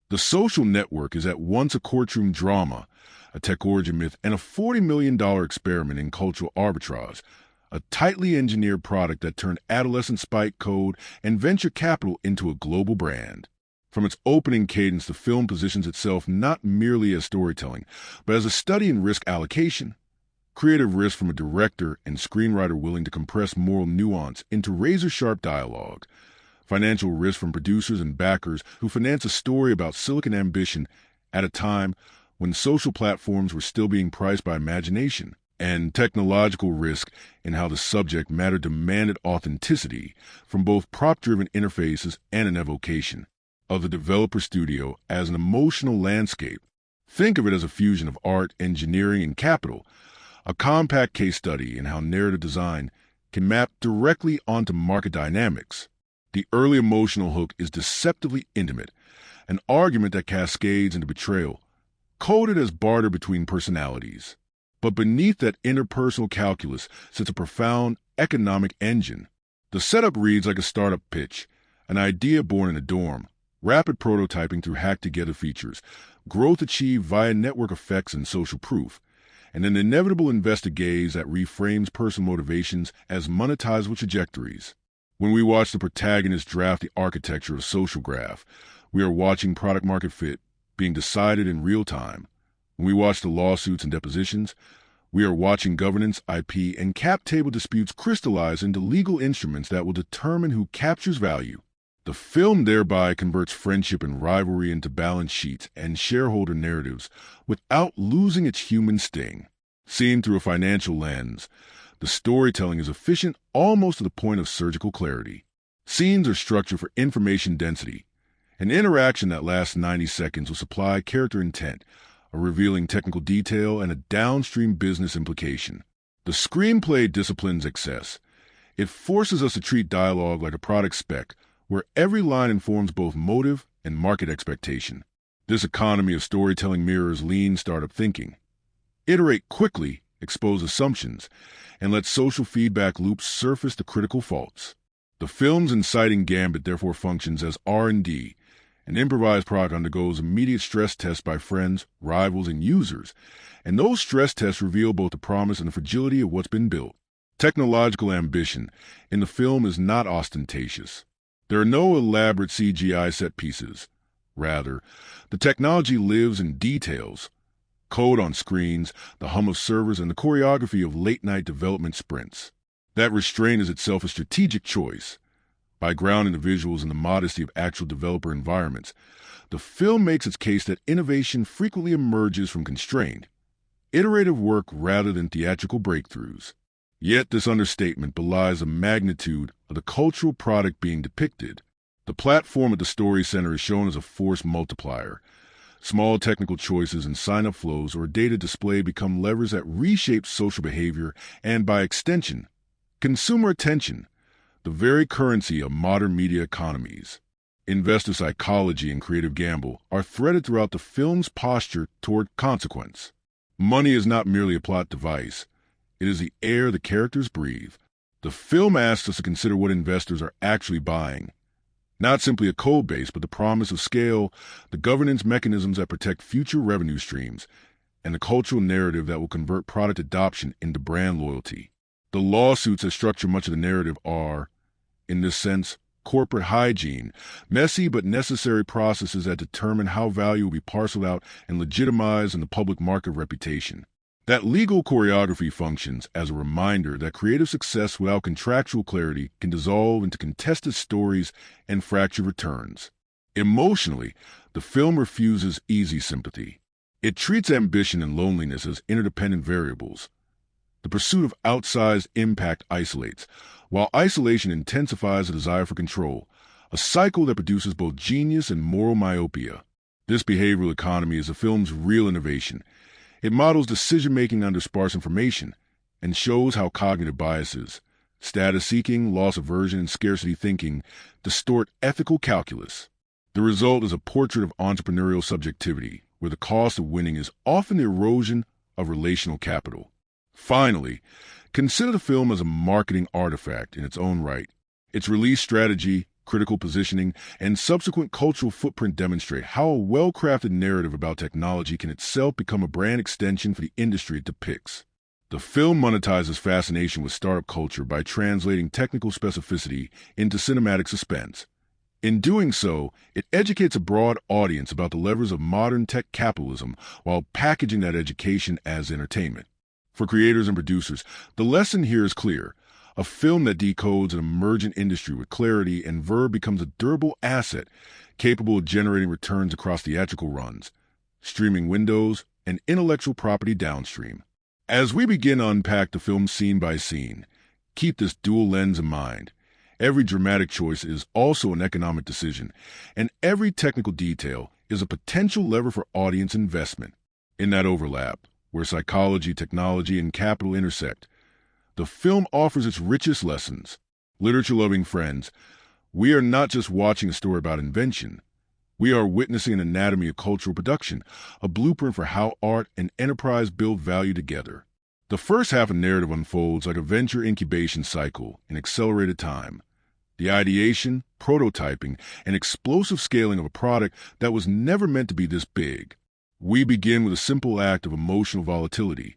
The Social Network is at once a courtroom drama, a tech origin myth, and a $40 million experiment in cultural arbitrage, a tightly engineered product that turned adolescent spike code and venture capital into a global brand. From its opening cadence, the film positions itself not merely as storytelling, but as a study in risk allocation. Creative risk from a director and screenwriter willing to compress moral nuance into razor-sharp dialogue. Financial risk from producers and backers who finance a story about Silicon ambition at a time when social platforms were still being priced by imagination. And technological risk in how the subject matter demanded authenticity from both prop-driven interfaces and an evocation of the developer studio as an emotional landscape. Think of it as a fusion of art, engineering, and capital, a compact case study in how narrative design can map directly onto market dynamics. The early emotional hook is deceptively intimate, an argument that cascades into betrayal, coded as barter between personalities. But beneath that interpersonal calculus sits a profound economic engine. The setup reads like a startup pitch, an idea born in a dorm, rapid prototyping through hacked-together features, growth achieved via network effects and social proof, and an inevitable investor gaze that reframes personal motivations as monetizable trajectories. When we watch the protagonist draft the architecture of social graph, we are watching product-market fit being decided in real time. When we watch the lawsuits and depositions, we are watching governance, IP, and cap table disputes crystallize into legal instruments that will determine who captures value. The film thereby converts friendship and rivalry into balance sheets and shareholder narratives without losing its human sting. Seen through a financial lens, the storytelling is efficient almost to the point of surgical clarity. Scenes are structured for information density. An interaction that lasts 90 seconds will supply character intent, a revealing technical detail, and a downstream business implication. The screenplay disciplines excess. It forces us to treat dialogue like a product spec, where every line informs both motive and market expectation. This economy of storytelling mirrors lean startup thinking. Iterate quickly, expose assumptions, and let social feedback loops surface the critical faults. The film's inciting gambit therefore functions as R&D. An improvised product undergoes immediate stress tests by friends, rivals, and users, and those stress tests reveal both the promise and the fragility of what's been built. Technological ambition in the film is not ostentatious. There are no elaborate CGI set pieces. Rather, the technology lives in details. Code on screens, the hum of servers, and the choreography of late-night development sprints. That restraint is itself a strategic choice. By grounding the visuals in the modesty of actual developer environments, the film makes its case that innovation frequently emerges from constrained, iterative work rather than theatrical breakthroughs. Yet this understatement belies the magnitude of the cultural product being depicted. The platform at the story center is shown as a force multiplier. Small technical choices in sign-up flows or data display become levers that reshape social behavior and, by extension, consumer attention, the very currency of modern media economies. Investor psychology and creative gamble are threaded throughout the film's posture toward consequence. Money is not merely a plot device. It is the air the characters breathe. The film asks us to consider what investors are actually buying. Not simply a code base, but the promise of scale, the governance mechanisms that protect future revenue streams, and the cultural narrative that will convert product adoption into brand loyalty. The lawsuits that structure much of the narrative are, in this sense, corporate hygiene, messy but necessary processes that determine how value will be parceled out and legitimized in the public market reputation. That legal choreography functions as a reminder that creative success without contractual clarity can dissolve into contested stories and fractured returns. Emotionally, the film refuses easy sympathy. It treats ambition and loneliness as interdependent variables. The pursuit of outsized impact isolates, while isolation intensifies the desire for control, a cycle that produces both genius and moral myopia. This behavioral economy is the film's real innovation. It models decision-making under sparse information and shows how cognitive biases, status-seeking, loss aversion, and scarcity thinking distort ethical calculus. The result is a portrait of entrepreneurial subjectivity, where the cost of winning is often the erosion of relational capital. Finally, consider the film as a marketing artifact in its own right. Its release strategy, critical positioning, and subsequent cultural footprint demonstrate how a well-crafted narrative about technology can itself become a brand extension for the industry it depicts. The film monetizes fascination with startup culture by translating technical specificity into cinematic suspense. In doing so, it educates a broad audience about the levers of modern tech capitalism while packaging that education as entertainment. For creators and producers, the lesson here is clear. A film that decodes an emergent industry with clarity and verve becomes a durable asset, capable of generating returns across theatrical runs, streaming windows, and intellectual property downstream. As we begin to unpack the film scene by scene, keep this dual lens in mind. Every dramatic choice is also an economic decision, and every technical detail is a potential lever for audience investment. In that overlap, where psychology, technology, and capital intersect, the film offers its richest lessons. Literature-loving friends, we are not just watching a story about invention. We are witnessing an anatomy of cultural production, a blueprint for how art and enterprise build value together. The first half of the narrative unfolds like a venture incubation cycle in accelerated time. The ideation, prototyping, and explosive scaling of a product that was never meant to be this big. We begin with a simple act of emotional volatility,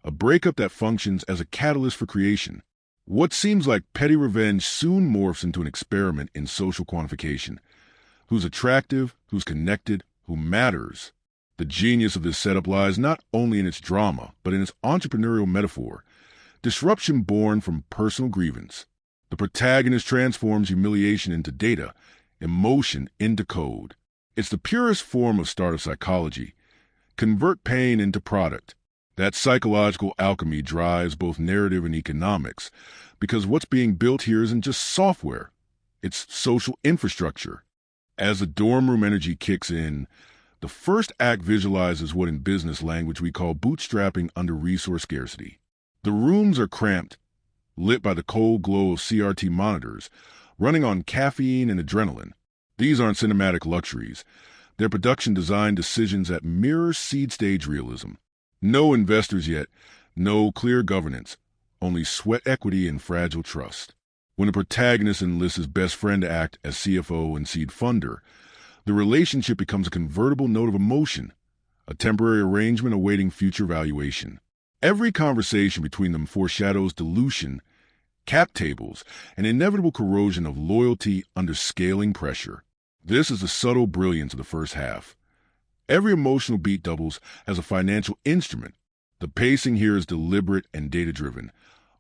a breakup that functions as a catalyst for creation. What seems like petty revenge soon morphs into an experiment in social quantification. Who's attractive, who's connected, who matters. The genius of this setup lies not only in its drama, but in its entrepreneurial metaphor. Disruption born from personal grievance. The protagonist transforms humiliation into data, emotion into code. It's the purest form of startup psychology. Convert pain into product. That psychological alchemy drives both narrative and economics, because what's being built here isn't just software, it's social infrastructure. As the dorm room energy kicks in, the first act visualizes what in business language we call bootstrapping under resource scarcity. The rooms are cramped, lit by the cold glow of CRT monitors, running on caffeine and adrenaline. These aren't cinematic luxuries. They're production design decisions that mirror seed-stage realism. No investors yet, no clear governance, only sweat equity and fragile trust. When a protagonist enlists his best friend to act as CFO and seed funder, the relationship becomes a convertible note of emotion, a temporary arrangement awaiting future valuation. Every conversation between them foreshadows dilution, cap tables, and inevitable corrosion of loyalty under scaling pressure. This is the subtle brilliance of the first half. Every emotional beat doubles as a financial instrument. The pacing here is deliberate and data-driven,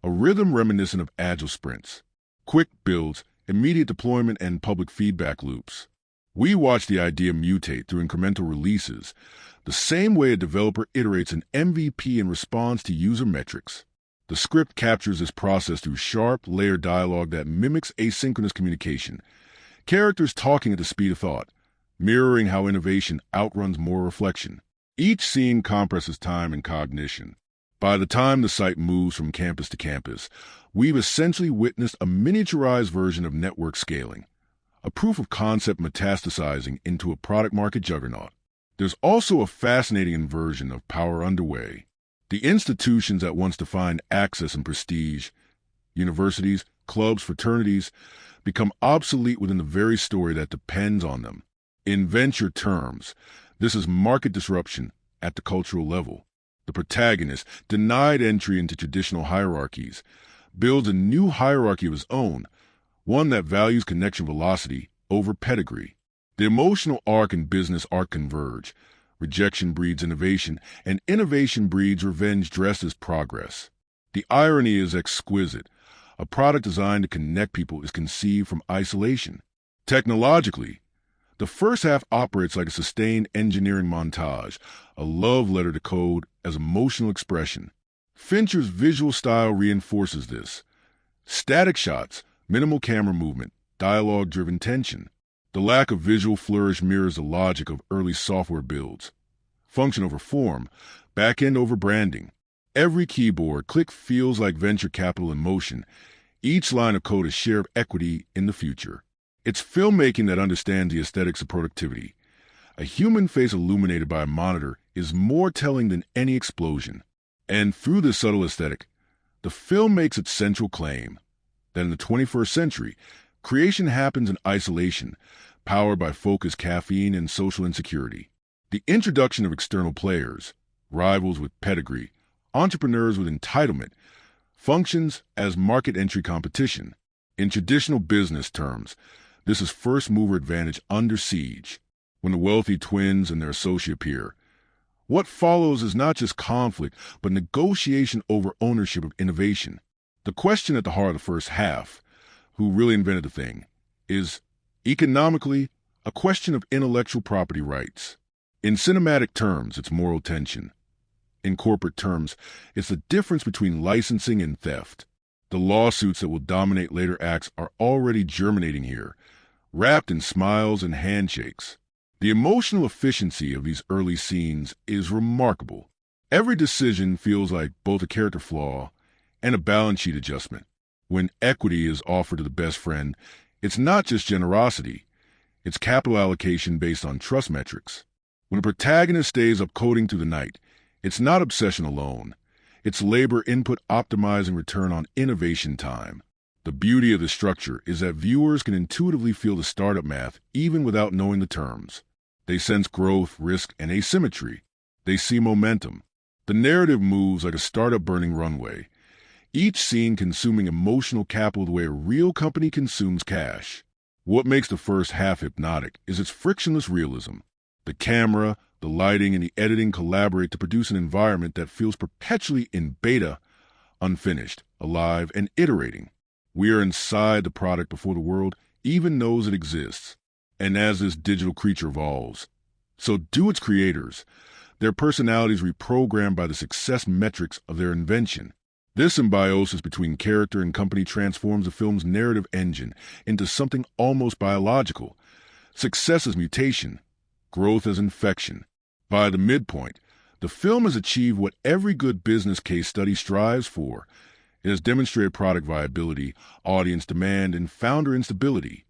a rhythm reminiscent of agile sprints. Quick builds, immediate deployment, and public feedback loops. We watch the idea mutate through incremental releases, the same way a developer iterates an MVP in response to user metrics. The script captures this process through sharp, layered dialogue that mimics asynchronous communication, characters talking at the speed of thought, mirroring how innovation outruns more reflection. Each scene compresses time and cognition. By the time the site moves from campus to campus, we've essentially witnessed a miniaturized version of network scaling, a proof of concept metastasizing into a product-market juggernaut. There's also a fascinating inversion of power underway. The institutions that once defined access and prestige, universities, clubs, fraternities, become obsolete within the very story that depends on them. In venture terms, this is market disruption at the cultural level. The protagonist, denied entry into traditional hierarchies, builds a new hierarchy of his own, one that values connection velocity over pedigree. The emotional arc and business arc converge. Rejection breeds innovation, and innovation breeds revenge dressed as progress. The irony is exquisite. A product designed to connect people is conceived from isolation. Technologically, the first half operates like a sustained engineering montage, a love letter to code as emotional expression. Fincher's visual style reinforces this. Static shots, minimal camera movement, dialogue-driven tension. The lack of visual flourish mirrors the logic of early software builds. Function over form, back-end over branding. Every keyboard click feels like venture capital in motion. Each line of code is share of equity in the future. It's filmmaking that understands the aesthetics of productivity. A human face illuminated by a monitor is more telling than any explosion. And through this subtle aesthetic, the film makes its central claim that in the 21st century, Creation happens in isolation, powered by focused caffeine and social insecurity. The introduction of external players, rivals with pedigree, entrepreneurs with entitlement, functions as market entry competition. In traditional business terms, this is first-mover advantage under siege. When the wealthy twins and their associate appear, what follows is not just conflict, but negotiation over ownership of innovation. The question at the heart of the first half, who really invented the thing, is economically a question of intellectual property rights. In cinematic terms, it's moral tension. In corporate terms, it's the difference between licensing and theft. The lawsuits that will dominate later acts are already germinating here, wrapped in smiles and handshakes. The emotional efficiency of these early scenes is remarkable. Every decision feels like both a character flaw and a balance sheet adjustment. When equity is offered to the best friend, it's not just generosity, it's capital allocation based on trust metrics. When a protagonist stays up coding through the night, it's not obsession alone. It's labor input optimizing return on innovation time. The beauty of the structure is that viewers can intuitively feel the startup math even without knowing the terms. They sense growth, risk, and asymmetry. They see momentum. The narrative moves like a startup burning runway, each scene consuming emotional capital the way a real company consumes cash. What makes the first half hypnotic is its frictionless realism. The camera, the lighting, and the editing collaborate to produce an environment that feels perpetually in beta, unfinished, alive, and iterating. We are inside the product before the world even knows it exists. And as this digital creature evolves, so do its creators, their personalities reprogrammed by the success metrics of their invention. This symbiosis between character and company transforms the film's narrative engine into something almost biological. Success as mutation, growth as infection. By the midpoint, the film has achieved what every good business case study strives for. It has demonstrated product viability, audience demand, and founder instability.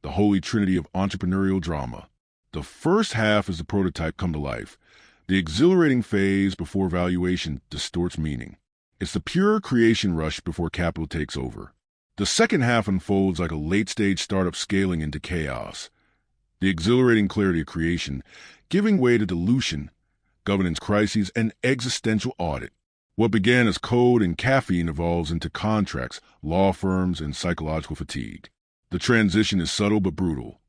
The holy trinity of entrepreneurial drama. The first half is the prototype come to life, the exhilarating phase before valuation distorts meaning. It's the pure creation rush before capital takes over. The second half unfolds like a late-stage startup scaling into chaos. The exhilarating clarity of creation, giving way to dilution, governance crises, and existential audit. What began as code and caffeine evolves into contracts, law firms, and psychological fatigue. The transition is subtle but brutal.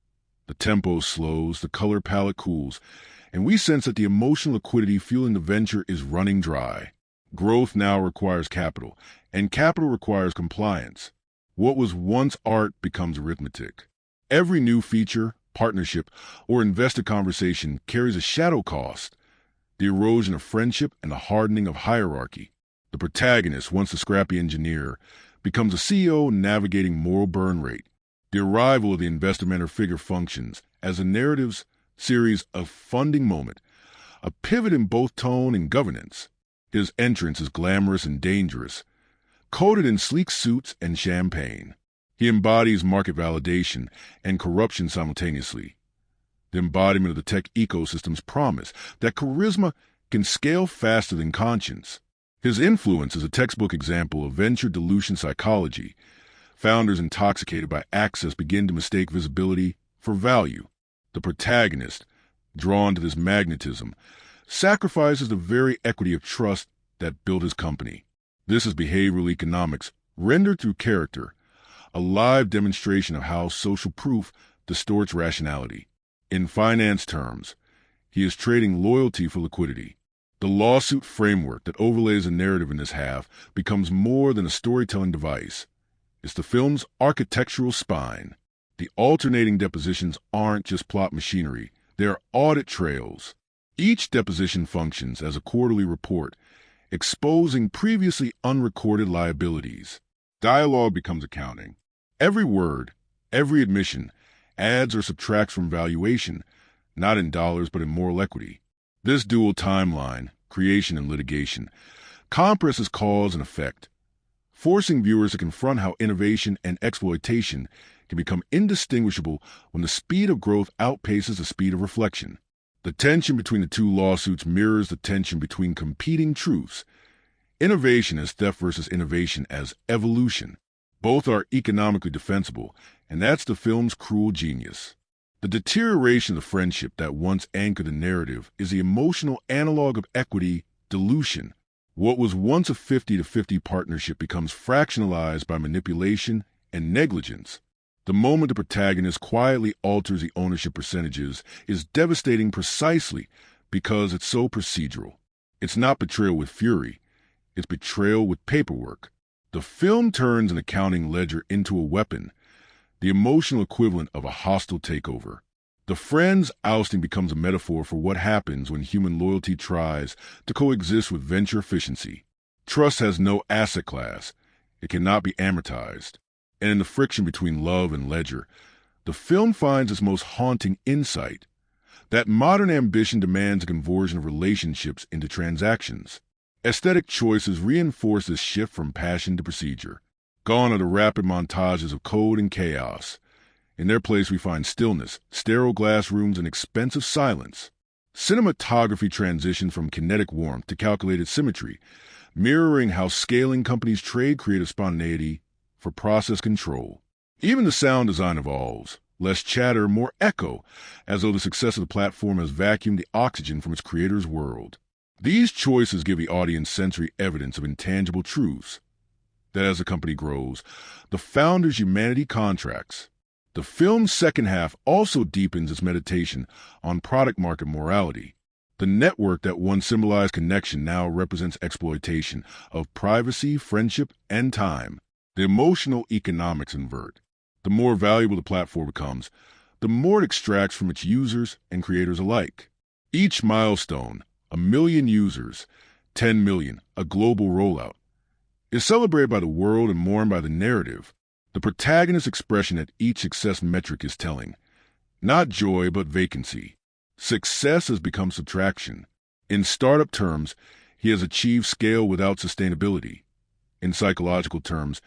The tempo slows, the color palette cools, and we sense that the emotional liquidity fueling the venture is running dry. Growth now requires capital, and capital requires compliance. What was once art becomes arithmetic. Every new feature, partnership, or invested conversation carries a shadow cost. The erosion of friendship and the hardening of hierarchy. The protagonist, once a scrappy engineer, becomes a CEO navigating moral burn rate. The arrival of the investor mentor figure functions as a narrative's series of funding moment, a pivot in both tone and governance. His entrance is glamorous and dangerous, coated in sleek suits and champagne. He embodies market validation and corruption simultaneously. The embodiment of the tech ecosystem's promise that charisma can scale faster than conscience. His influence is a textbook example of venture dilution psychology. Founders intoxicated by access begin to mistake visibility for value. The protagonist, drawn to this magnetism, sacrifices the very equity of trust that built his company. This is behavioral economics rendered through character, a live demonstration of how social proof distorts rationality. In finance terms, he is trading loyalty for liquidity. The lawsuit framework that overlays a narrative in this half becomes more than a storytelling device. It's the film's architectural spine. The alternating depositions aren't just plot machinery, they're audit trails. Each deposition functions as a quarterly report, exposing previously unrecorded liabilities. Dialogue becomes accounting. Every word, every admission, adds or subtracts from valuation, not in dollars but in moral equity. This dual timeline, creation and litigation, compresses cause and effect, forcing viewers to confront how innovation and exploitation can become indistinguishable when the speed of growth outpaces the speed of reflection. The tension between the two lawsuits mirrors the tension between competing truths. Innovation as theft versus innovation as evolution. Both are economically defensible, and that's the film's cruel genius. The deterioration of the friendship that once anchored the narrative is the emotional analog of equity dilution. What was once a 50-50 partnership becomes fractionalized by manipulation and negligence. The moment the protagonist quietly alters the ownership percentages is devastating precisely because it's so procedural. It's not betrayal with fury, it's betrayal with paperwork. The film turns an accounting ledger into a weapon, the emotional equivalent of a hostile takeover. The friend's ousting becomes a metaphor for what happens when human loyalty tries to coexist with venture efficiency. Trust has no asset class. It cannot be amortized. And in the friction between love and ledger, the film finds its most haunting insight, that modern ambition demands a conversion of relationships into transactions. Aesthetic choices reinforce this shift from passion to procedure. Gone are the rapid montages of code and chaos. In their place, we find stillness, sterile glass rooms, and expensive silence. Cinematography transitions from kinetic warmth to calculated symmetry, mirroring how scaling companies trade creative spontaneity for process control. Even the sound design evolves. Less chatter, more echo, as though the success of the platform has vacuumed the oxygen from its creator's world. These choices give the audience sensory evidence of intangible truths, that as the company grows, the founder's humanity contracts. The film's second half also deepens its meditation on product-market morality. The network that once symbolized connection now represents exploitation of privacy, friendship, and time. The emotional economics invert. The more valuable the platform becomes, the more it extracts from its users and creators alike. Each milestone, 1 million users, 10 million, a global rollout, is celebrated by the world and mourned by the narrative. The protagonist's expression at each success metric is telling. Not joy, but vacancy. Success has become subtraction. In startup terms, he has achieved scale without sustainability. In psychological terms,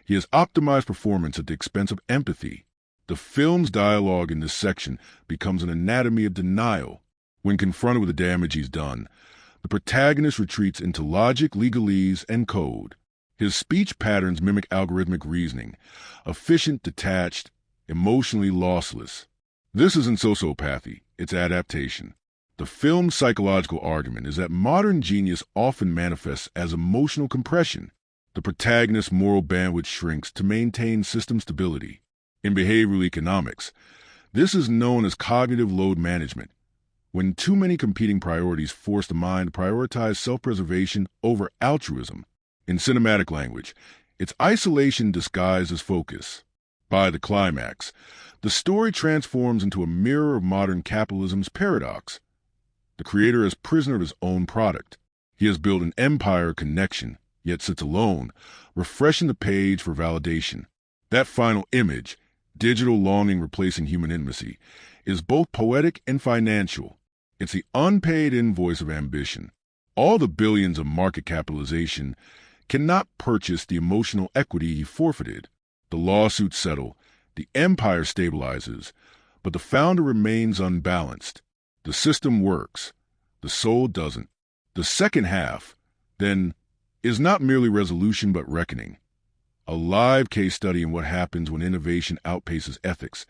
he has optimized performance at the expense of empathy. The film's dialogue in this section becomes an anatomy of denial. When confronted with the damage he's done, the protagonist retreats into logic, legalese, and code. His speech patterns mimic algorithmic reasoning, efficient, detached, emotionally lossless. This isn't sociopathy, it's adaptation. The film's psychological argument is that modern genius often manifests as emotional compression. The protagonist's moral bandwidth shrinks to maintain system stability. In behavioral economics, this is known as cognitive load management, when too many competing priorities force the mind to prioritize self-preservation over altruism. In cinematic language, it's isolation disguised as focus. By the climax, the story transforms into a mirror of modern capitalism's paradox. The creator is prisoner of his own product. He has built an empire of connection, yet sits alone, refreshing the page for validation. That final image, digital longing replacing human intimacy, is both poetic and financial. It's the unpaid invoice of ambition. All the billions of market capitalization cannot purchase the emotional equity he forfeited. The lawsuits settle, the empire stabilizes, but the founder remains unbalanced. The system works, the soul doesn't. The second half, then, is not merely resolution but reckoning. A live case study in what happens when innovation outpaces ethics,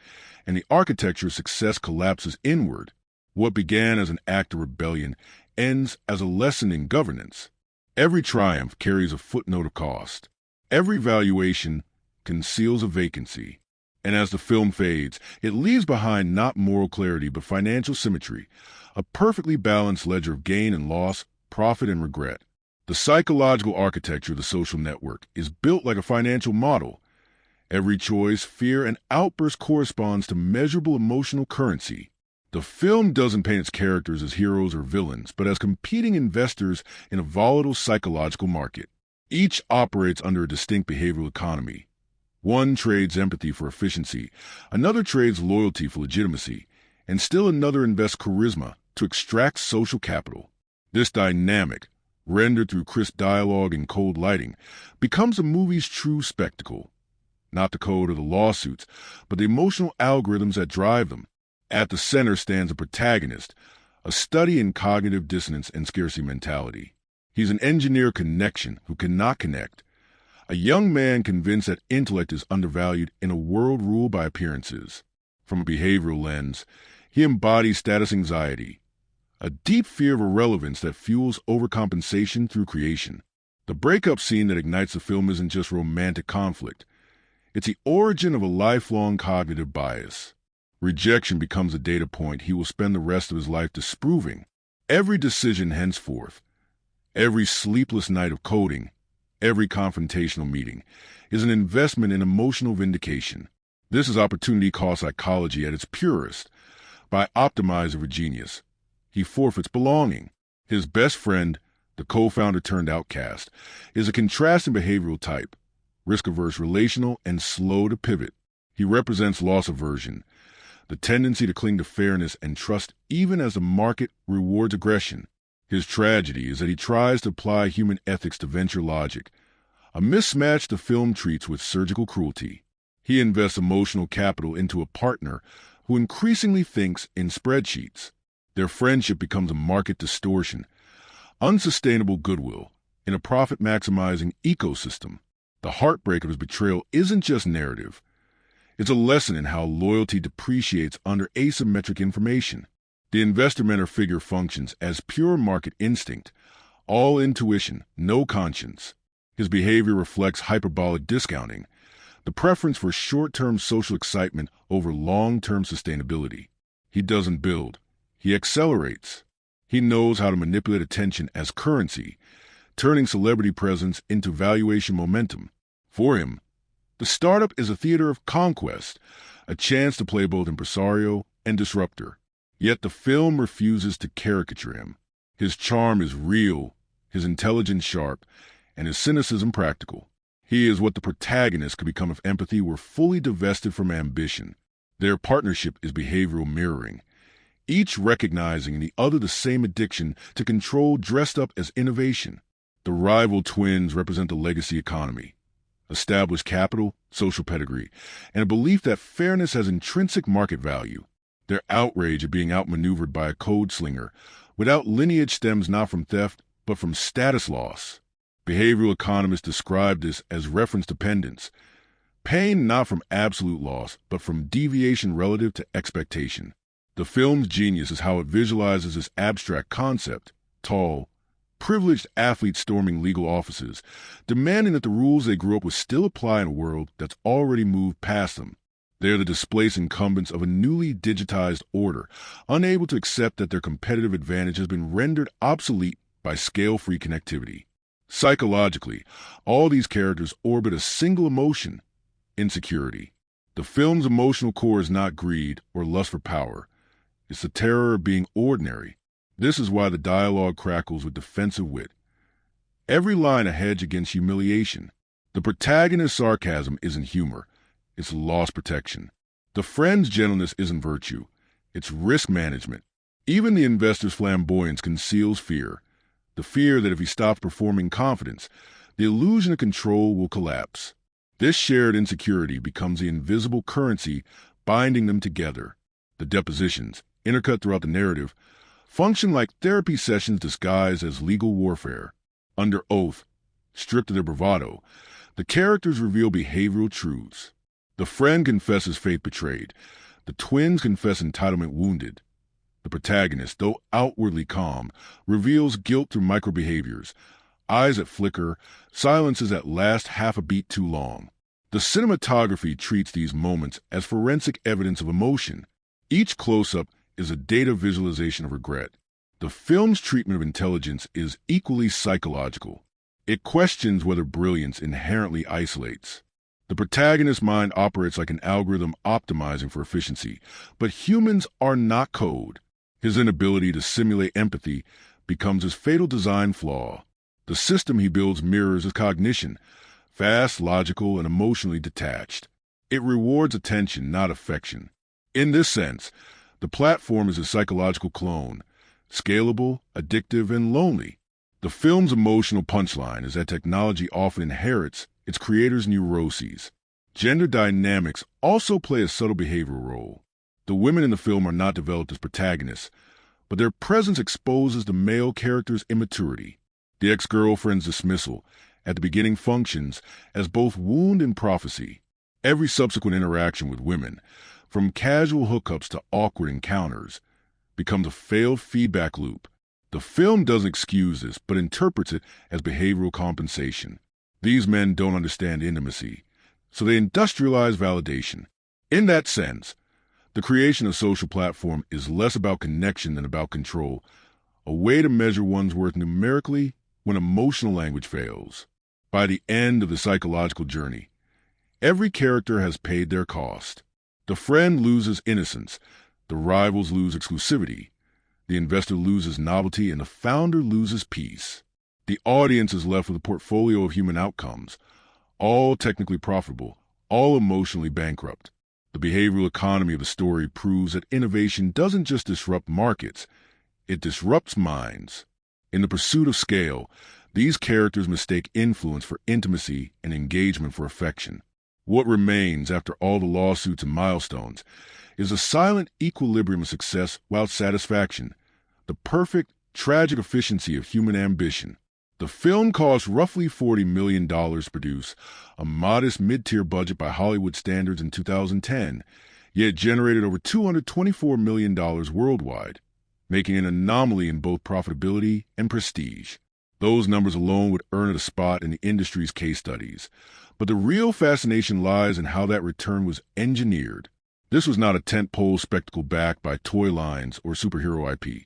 and the architecture of success collapses inward. What began as an act of rebellion ends as a lesson in governance. Every triumph carries a footnote of cost. Every valuation conceals a vacancy. And as the film fades, it leaves behind not moral clarity but financial symmetry, a perfectly balanced ledger of gain and loss, profit and regret. The psychological architecture of the social network is built like a financial model. Every choice, fear, and outburst corresponds to measurable emotional currency. The film doesn't paint its characters as heroes or villains, but as competing investors in a volatile psychological market. Each operates under a distinct behavioral economy. One trades empathy for efficiency, another trades loyalty for legitimacy, and still another invests charisma to extract social capital. This dynamic, rendered through crisp dialogue and cold lighting, becomes the movie's true spectacle. Not the code or the lawsuits, but the emotional algorithms that drive them. At the center stands a protagonist, a study in cognitive dissonance and scarcity mentality. He's an engineer connection who cannot connect, A young man convinced that intellect is undervalued in a world ruled by appearances. From a behavioral lens, he embodies status anxiety, a deep fear of irrelevance that fuels overcompensation through creation. The breakup scene that ignites the film isn't just romantic conflict. It's the origin of a lifelong cognitive bias. Rejection becomes a data point he will spend the rest of his life disproving. Every decision henceforth, every sleepless night of coding, every confrontational meeting, is an investment in emotional vindication. This is opportunity cost psychology at its purest. By optimizing for genius, he forfeits belonging. His best friend, the co-founder turned outcast, is a contrasting behavioral type, risk-averse, relational, and slow to pivot. He represents loss aversion, the tendency to cling to fairness and trust even as the market rewards aggression. His tragedy is that he tries to apply human ethics to venture logic, a mismatch the film treats with surgical cruelty. He invests emotional capital into a partner who increasingly thinks in spreadsheets. Their friendship becomes a market distortion, unsustainable goodwill in a profit-maximizing ecosystem. The heartbreak of his betrayal isn't just narrative. It's a lesson in how loyalty depreciates under asymmetric information. The investor mentor figure functions as pure market instinct, all intuition, no conscience. His behavior reflects hyperbolic discounting, the preference for short-term social excitement over long-term sustainability. He doesn't build, he accelerates. He knows how to manipulate attention as currency, turning celebrity presence into valuation momentum. For him, the startup is a theater of conquest, a chance to play both impresario and disruptor. Yet the film refuses to caricature him. His charm is real, his intelligence sharp, and his cynicism practical. He is what the protagonist could become if empathy were fully divested from ambition. Their partnership is behavioral mirroring, each recognizing in the other the same addiction to control dressed up as innovation. The rival twins represent the legacy economy, established capital, social pedigree, and a belief that fairness has intrinsic market value. Their outrage at being outmaneuvered by a code slinger without lineage stems not from theft, but from status loss. Behavioral economists describe this as reference dependence, pain not from absolute loss, but from deviation relative to expectation. The film's genius is how it visualizes this abstract concept: tall, privileged athletes storming legal offices, demanding that the rules they grew up with still apply in a world that's already moved past them. They're the displaced incumbents of a newly digitized order, unable to accept that their competitive advantage has been rendered obsolete by scale-free connectivity. Psychologically, all these characters orbit a single emotion: insecurity. The film's emotional core is not greed or lust for power. It's the terror of being ordinary. This is why the dialogue crackles with defensive wit. Every line a hedge against humiliation. The protagonist's sarcasm isn't humor. It's loss protection. The friend's gentleness isn't virtue. It's risk management. Even the investor's flamboyance conceals fear. The fear that if he stops performing confidence, the illusion of control will collapse. This shared insecurity becomes the invisible currency binding them together. The depositions, intercut throughout the narrative, function like therapy sessions disguised as legal warfare. Under oath, stripped of their bravado, the characters reveal behavioral truths. The friend confesses faith betrayed. The twins confess entitlement wounded. The protagonist, though outwardly calm, reveals guilt through microbehaviors, eyes that flicker, silences that last half a beat too long. The cinematography treats these moments as forensic evidence of emotion. Each close-up is a data visualization of regret. The film's treatment of intelligence is equally psychological. It questions whether brilliance inherently isolates. The protagonist's mind operates like an algorithm optimizing for efficiency, but humans are not code. His inability to simulate empathy becomes his fatal design flaw. The system he builds mirrors his cognition, fast, logical, and emotionally detached. It rewards attention, not affection. In this sense, the platform is a psychological clone, scalable, addictive, and lonely. The film's emotional punchline is that technology often inherits its creators' neuroses. Gender dynamics also play a subtle behavioral role. The women in the film are not developed as protagonists, but their presence exposes the male character's immaturity. The ex-girlfriend's dismissal, At the beginning functions as both wound and prophecy. Every subsequent interaction with women, from casual hookups to awkward encounters, becomes a failed feedback loop. The film doesn't excuse this, but interprets it as behavioral compensation. These men don't understand intimacy, so they industrialize validation. In that sense, the creation of social platform is less about connection than about control, a way to measure one's worth numerically when emotional language fails. By the end of the psychological journey, every character has paid their cost. The friend loses innocence, the rivals lose exclusivity, the investor loses novelty, and the founder loses peace. The audience is left with a portfolio of human outcomes, all technically profitable, all emotionally bankrupt. The behavioral economy of the story proves that innovation doesn't just disrupt markets, it disrupts minds. In the pursuit of scale, these characters mistake influence for intimacy and engagement for affection. What remains after all the lawsuits and milestones is a silent equilibrium of success without satisfaction, the perfect, tragic efficiency of human ambition. The film cost roughly $40 million to produce, a modest mid-tier budget by Hollywood standards in 2010, yet generated over $224 million worldwide, making an anomaly in both profitability and prestige. Those numbers alone would earn it a spot in the industry's case studies. But the real fascination lies in how that return was engineered. This was not a tentpole spectacle backed by toy lines or superhero IP.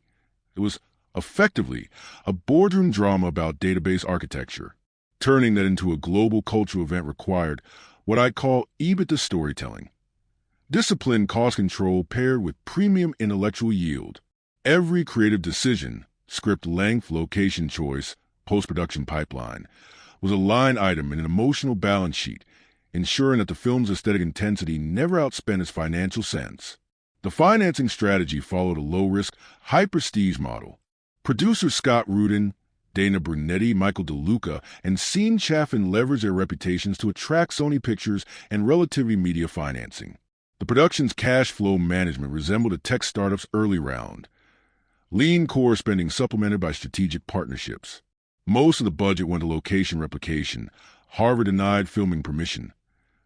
It was effectively a boardroom drama about database architecture. Turning that into a global cultural event required what I call EBITDA storytelling. Disciplined cost control paired with premium intellectual yield. Every creative decision, script length, location choice, post-production pipeline, was a line item in an emotional balance sheet, ensuring that the film's aesthetic intensity never outspent its financial sense. The financing strategy followed a low-risk, high-prestige model. Producers Scott Rudin, Dana Brunetti, Michael DeLuca, and Sean Chaffin leveraged their reputations to attract Sony Pictures and Relativity Media financing. The production's cash flow management resembled a tech startup's early round. Lean core spending supplemented by strategic partnerships. Most of the budget went to location replication. Harvard denied filming permission,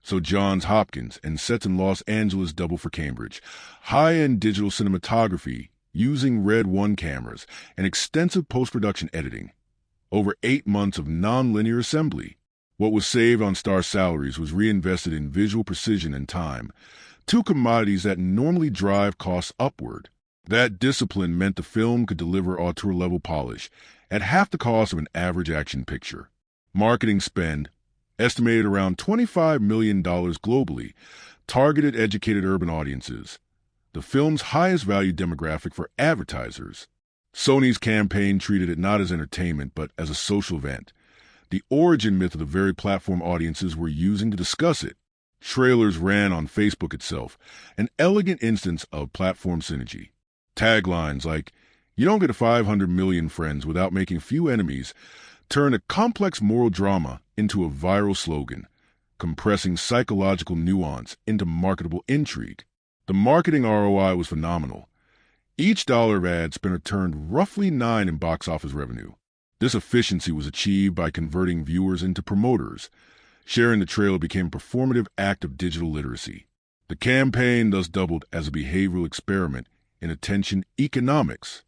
so Johns Hopkins and sets in Los Angeles doubled for Cambridge. High-end digital cinematography using Red 1 cameras and extensive post-production editing. Over 8 months of non-linear assembly. What was saved on star salaries was reinvested in visual precision and time, two commodities that normally drive costs upward. That discipline meant the film could deliver auteur-level polish at half the cost of an average action picture. Marketing spend, estimated around $25 million globally, targeted educated urban audiences, the film's highest value demographic for advertisers. Sony's campaign treated it not as entertainment but as a social event, the origin myth of the very platform audiences were using to discuss it. Trailers ran on Facebook itself, an elegant instance of platform synergy. Taglines like, "You don't get 500 million friends without making few enemies," turned a complex moral drama into a viral slogan, compressing psychological nuance into marketable intrigue. The marketing ROI was phenomenal. Each dollar of ad spent returned roughly 9 in box office revenue. This efficiency was achieved by converting viewers into promoters. Sharing the trailer became a performative act of digital literacy. The campaign thus doubled as a behavioral experiment in attention economics.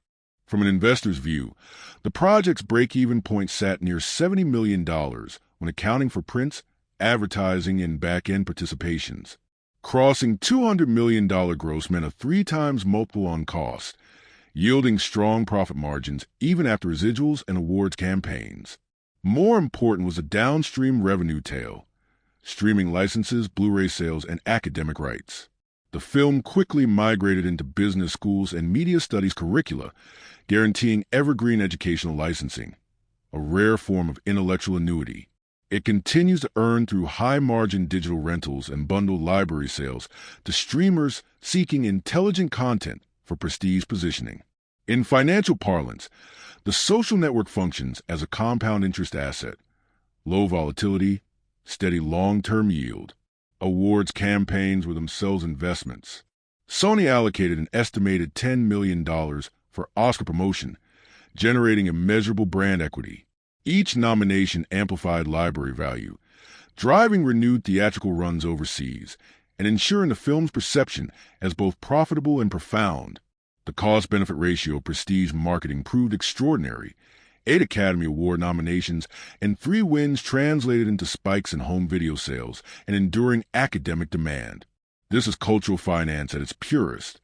From an investor's view, the project's break-even point sat near $70 million when accounting for prints, advertising, and back-end participations. Crossing $200 million gross meant a 3 times multiple on cost, yielding strong profit margins even after residuals and awards campaigns. More important was the downstream revenue tail, streaming licenses, Blu-ray sales, and academic rights. The film quickly migrated into business schools and media studies curricula, guaranteeing evergreen educational licensing, a rare form of intellectual annuity. It continues to earn through high-margin digital rentals and bundled library sales to streamers seeking intelligent content for prestige positioning. In financial parlance, the social network functions as a compound interest asset, low volatility, steady long-term yield. Awards campaigns were themselves investments. Sony allocated an estimated $10 million for Oscar promotion, generating immeasurable brand equity. Each nomination amplified library value, driving renewed theatrical runs overseas and ensuring the film's perception as both profitable and profound. The cost-benefit ratio of prestige marketing proved extraordinary. 8 Academy Award nominations and 3 wins translated into spikes in home video sales and enduring academic demand. This is cultural finance at its purest.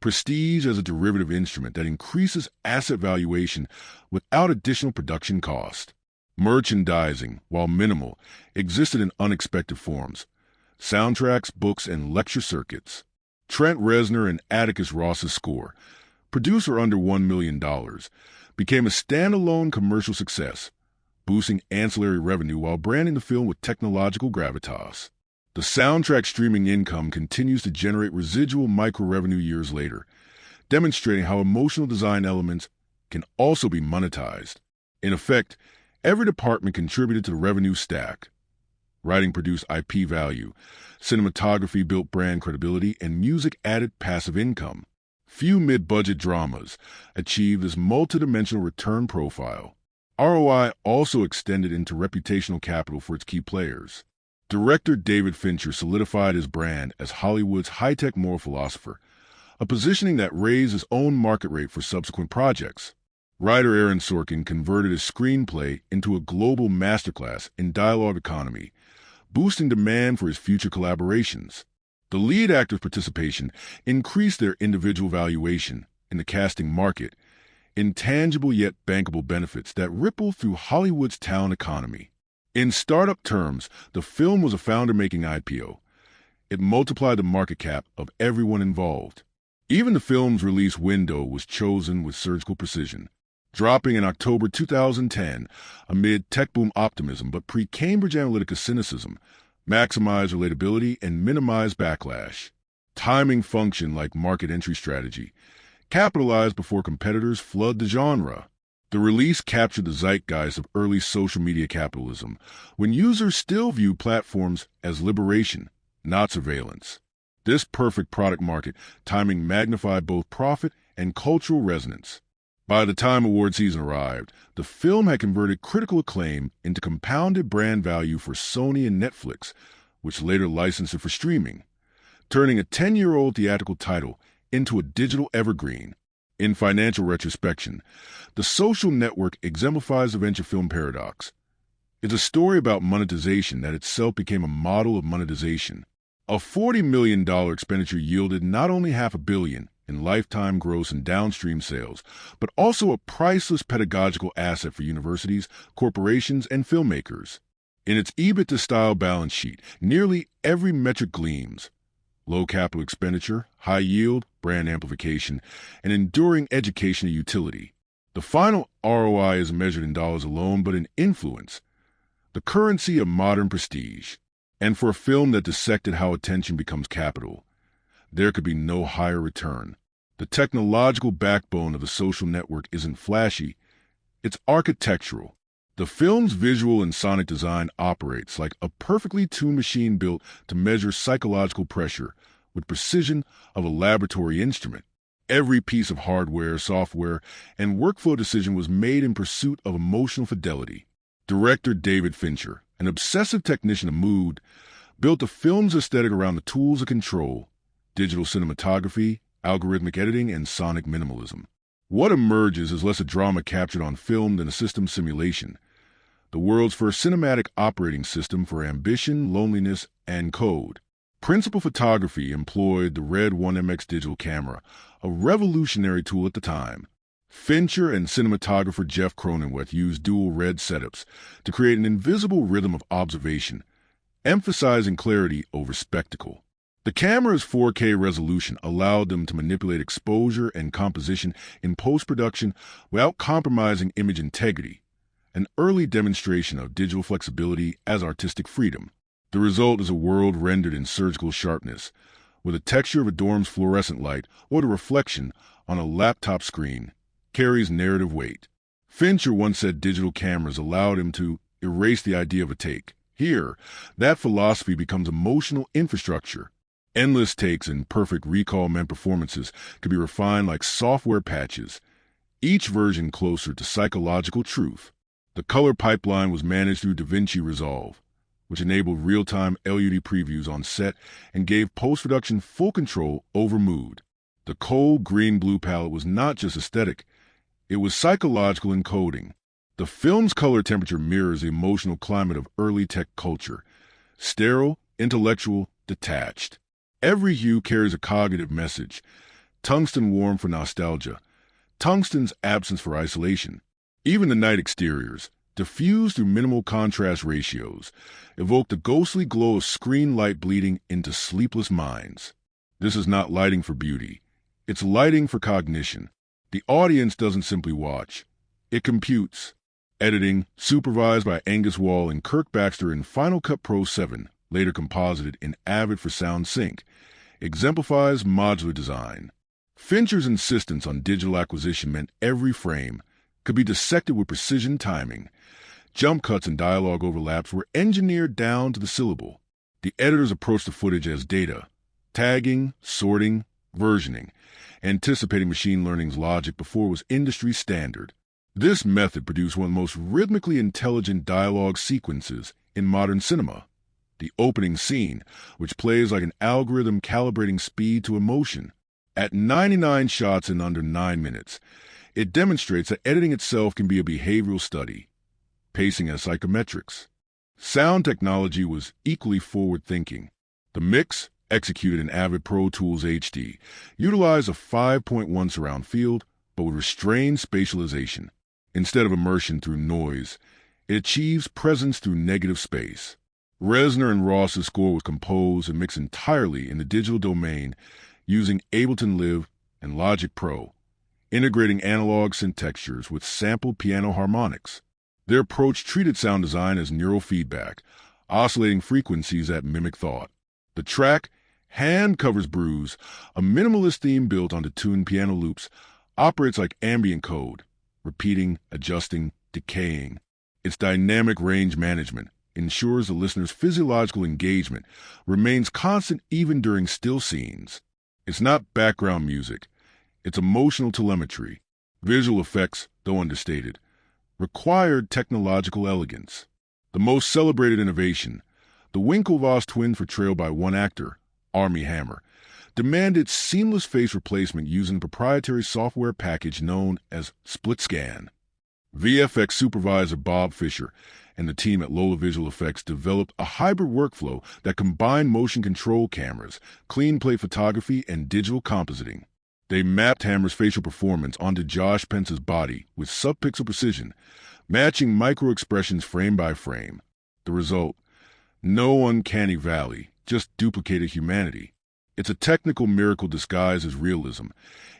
Prestige as a derivative instrument that increases asset valuation without additional production cost. Merchandising, while minimal, existed in unexpected forms. Soundtracks, books, and lecture circuits. Trent Reznor and Atticus Ross's score, produced for under $1 million, became a standalone commercial success, boosting ancillary revenue while branding the film with technological gravitas. The soundtrack streaming income continues to generate residual micro-revenue years later, demonstrating how emotional design elements can also be monetized. In effect, every department contributed to the revenue stack. Writing produced IP value, cinematography built brand credibility, and music added passive income. Few mid-budget dramas achieved this multidimensional return profile. ROI also extended into reputational capital for its key players. Director David Fincher solidified his brand as Hollywood's high-tech moral philosopher, a positioning that raised his own market rate for subsequent projects. Writer Aaron Sorkin converted his screenplay into a global masterclass in dialogue economy, boosting demand for his future collaborations. The lead actor's participation increased their individual valuation in the casting market, intangible yet bankable benefits that ripple through Hollywood's talent economy. In startup terms, the film was a founder-making IPO. It multiplied the market cap of everyone involved. Even the film's release window was chosen with surgical precision, dropping in October 2010 amid tech boom optimism but pre-Cambridge Analytica cynicism, maximize relatability and minimize backlash. Timing functioned like market entry strategy, capitalized before competitors flood the genre. The release captured the zeitgeist of early social media capitalism, when users still viewed platforms as liberation, not surveillance. This perfect product market timing magnified both profit and cultural resonance. By the time award season arrived, the film had converted critical acclaim into compounded brand value for Sony and Netflix, which later licensed it for streaming, turning a 10-year-old theatrical title into a digital evergreen. In financial retrospection, The Social Network exemplifies the venture film paradox. It's a story about monetization that itself became a model of monetization. A $40 million expenditure yielded not only $500 million in lifetime gross and downstream sales, but also a priceless pedagogical asset for universities, corporations, and filmmakers. In its EBITDA-style balance sheet, nearly every metric gleams. Low capital expenditure, high yield, brand amplification, and enduring educational utility. The final ROI is measured in dollars alone, but in influence, the currency of modern prestige. And for a film that dissected how attention becomes capital, there could be no higher return. The technological backbone of The Social Network isn't flashy, it's architectural. The film's visual and sonic design operates like a perfectly tuned machine built to measure psychological pressure with precision of a laboratory instrument. Every piece of hardware, software, and workflow decision was made in pursuit of emotional fidelity. Director David Fincher, an obsessive technician of mood, built the film's aesthetic around the tools of control, digital cinematography, algorithmic editing, and sonic minimalism. What emerges is less a drama captured on film than a system simulation. The world's first cinematic operating system for ambition, loneliness, and code. Principal photography employed the Red 1MX digital camera, a revolutionary tool at the time. Fincher and cinematographer Jeff Cronenweth used dual red setups to create an invisible rhythm of observation, emphasizing clarity over spectacle. The camera's 4K resolution allowed them to manipulate exposure and composition in post-production without compromising image integrity, an early demonstration of digital flexibility as artistic freedom. The result is a world rendered in surgical sharpness, with the texture of a dorm's fluorescent light or the reflection on a laptop screen carries narrative weight. Fincher once said digital cameras allowed him to erase the idea of a take. Here, that philosophy becomes emotional infrastructure. Endless takes and perfect recall-meant performances can be refined like software patches, each version closer to psychological truth. The color pipeline was managed through DaVinci Resolve, which enabled real-time LED previews on set and gave post-production full control over mood. The cold green-blue palette was not just aesthetic, it was psychological encoding. The film's color temperature mirrors the emotional climate of early tech culture. Sterile, intellectual, detached. Every hue carries a cognitive message. Tungsten warm for nostalgia. Tungsten's absence for isolation. Even the night exteriors, diffused through minimal contrast ratios, evoke the ghostly glow of screen light bleeding into sleepless minds. This is not lighting for beauty. It's lighting for cognition. The audience doesn't simply watch. It computes. Editing, supervised by Angus and Kirk Baxter in Final Cut Pro 7, later composited in Avid for sound sync, exemplifies modular design. Fincher's insistence on digital acquisition meant every frame could be dissected with precision timing. Jump cuts and dialogue overlaps were engineered down to the syllable. The editors approached the footage as data, tagging, sorting, versioning, anticipating machine learning's logic before it was industry standard. This method produced one of the most rhythmically intelligent dialogue sequences in modern cinema. The opening scene, which plays like an algorithm calibrating speed to emotion. At 99 shots in under 9 minutes, it demonstrates that editing itself can be a behavioral study, pacing as psychometrics. Sound technology was equally forward-thinking. The mix, executed in Avid Pro Tools HD, utilized a 5.1 surround field, but with restrained spatialization. Instead of immersion through noise, it achieves presence through negative space. Reznor and Ross's score was composed and mixed entirely in the digital domain using Ableton Live and Logic Pro, integrating analog synth textures with sampled piano harmonics. Their approach treated sound design as neural feedback, oscillating frequencies that mimic thought. The track, Hand Covers Bruise, a minimalist theme built onto tuned piano loops, operates like ambient code, repeating, adjusting, decaying. Its dynamic range management ensures the listener's physiological engagement remains constant even during still scenes. It's not background music. It's emotional telemetry. Visual effects, though understated, required technological elegance. The most celebrated innovation, the Winklevoss twins portrayal by one actor, Armie, demanded seamless face replacement using a proprietary software package known as Split Scan. VFX supervisor Bob Fisher and the team at Lola Visual Effects developed a hybrid workflow that combined motion control cameras, clean play photography, and digital compositing. They mapped Hammer's facial performance onto Josh Pence's body with sub-pixel precision, matching micro-expressions frame by frame. The result? No uncanny valley, just duplicated humanity. It's a technical miracle disguised as realism,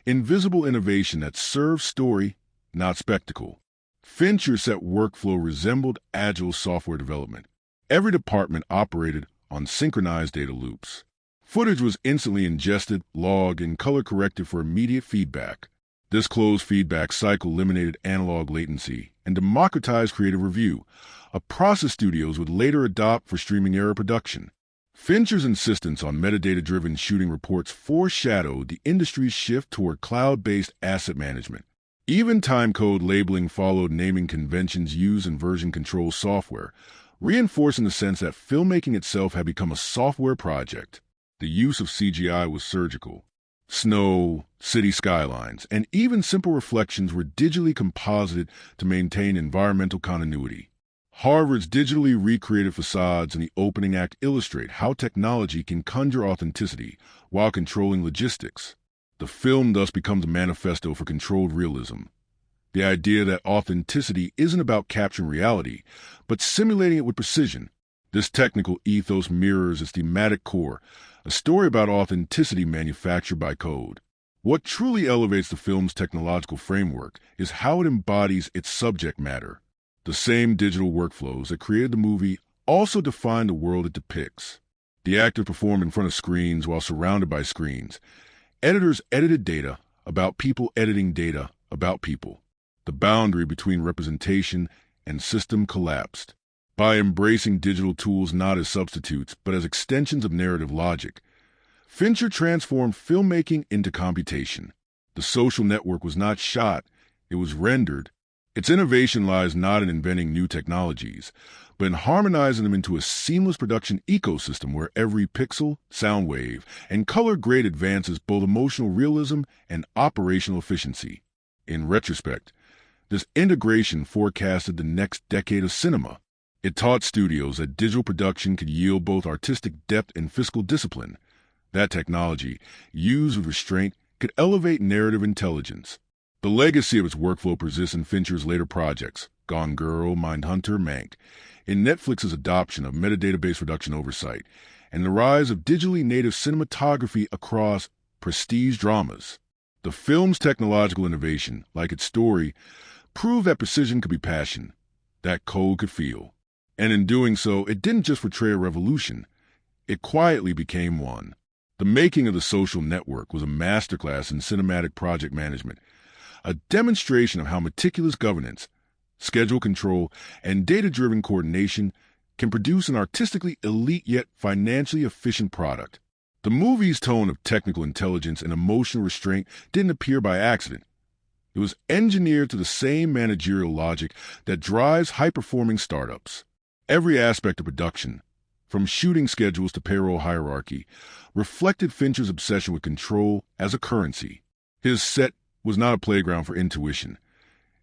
invisible innovation that serves story, not spectacle. Fincher's set workflow resembled agile software development. Every department operated on synchronized data loops. Footage was instantly ingested, logged, and color-corrected for immediate feedback. This closed feedback cycle eliminated analog latency and democratized creative review, a process studios would later adopt for streaming-era production. Fincher's insistence on metadata-driven shooting reports foreshadowed the industry's shift toward cloud-based asset management. Even timecode labeling followed naming conventions used in version control software, reinforcing the sense that filmmaking itself had become a software project. The use of CGI was surgical. Snow, city skylines, and even simple reflections were digitally composited to maintain environmental continuity. Harvard's digitally recreated facades in the opening act illustrate how technology can conjure authenticity while controlling logistics. The film thus becomes a manifesto for controlled realism. The idea that authenticity isn't about capturing reality, but simulating it with precision. This technical ethos mirrors its thematic core, a story about authenticity manufactured by code. What truly elevates the film's technological framework is how it embodies its subject matter. The same digital workflows that created the movie also define the world it depicts. The actors perform in front of screens while surrounded by screens. Editors edited data about people editing data about people. The boundary between representation and system collapsed. By embracing digital tools not as substitutes, but as extensions of narrative logic, Fincher transformed filmmaking into computation. The Social Network was not shot, it was rendered, Its innovation lies not in inventing new technologies, but in harmonizing them into a seamless production ecosystem where every pixel, sound wave, and color grade advances both emotional realism and operational efficiency. In retrospect, this integration forecasted the next decade of cinema. It taught studios that digital production could yield both artistic depth and fiscal discipline. That technology, used with restraint, could elevate narrative intelligence. The legacy of its workflow persists in Fincher's later projects, Gone Girl, Mindhunter, Mank, in Netflix's adoption of metadata-based production oversight, and the rise of digitally native cinematography across prestige dramas. The film's technological innovation, like its story, proved that precision could be passion, that code could feel. And in doing so, it didn't just portray a revolution, it quietly became one. The Making of the Social Network was a masterclass in cinematic project management, a demonstration of how meticulous governance, schedule control, and data-driven coordination can produce an artistically elite yet financially efficient product. The movie's tone of technical intelligence and emotional restraint didn't appear by accident. It was engineered to the same managerial logic that drives high-performing startups. Every aspect of production, from shooting schedules to payroll hierarchy, reflected Fincher's obsession with control as a currency. His set was not a playground for intuition.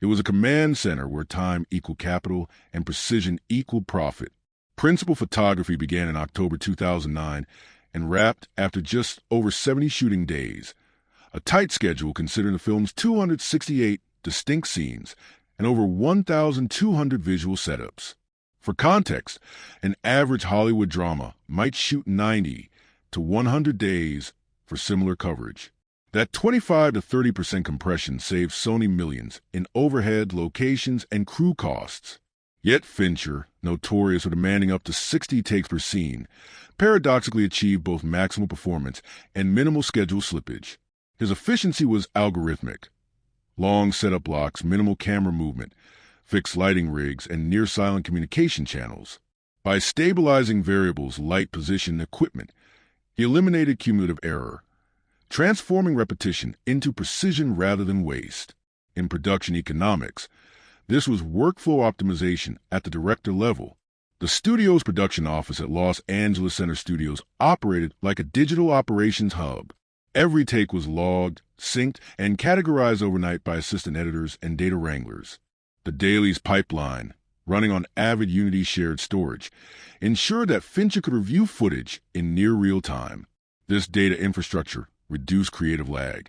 It was a command center where time equaled capital and precision equaled profit. Principal photography began in October 2009 and wrapped after just over 70 shooting days, a tight schedule considering the film's 268 distinct scenes and over 1,200 visual setups. For context, an average Hollywood drama might shoot 90 to 100 days for similar coverage. That 25 to 30% compression saved Sony millions in overhead, locations, and crew costs. Yet Fincher, notorious for demanding up to 60 takes per scene, paradoxically achieved both maximal performance and minimal schedule slippage. His efficiency was algorithmic. Long setup blocks, minimal camera movement, fixed lighting rigs, and near-silent communication channels. By stabilizing variables, light, position, and equipment, he eliminated cumulative error, transforming repetition into precision rather than waste. In production economics, this was workflow optimization at the director level. The studio's production office at Los Angeles Center Studios operated like a digital operations hub. Every take was logged, synced, and categorized overnight by assistant editors and data wranglers. The Daily's pipeline, running on Avid Unity shared storage, ensured that Fincher could review footage in near real time. This data infrastructure reduced creative lag,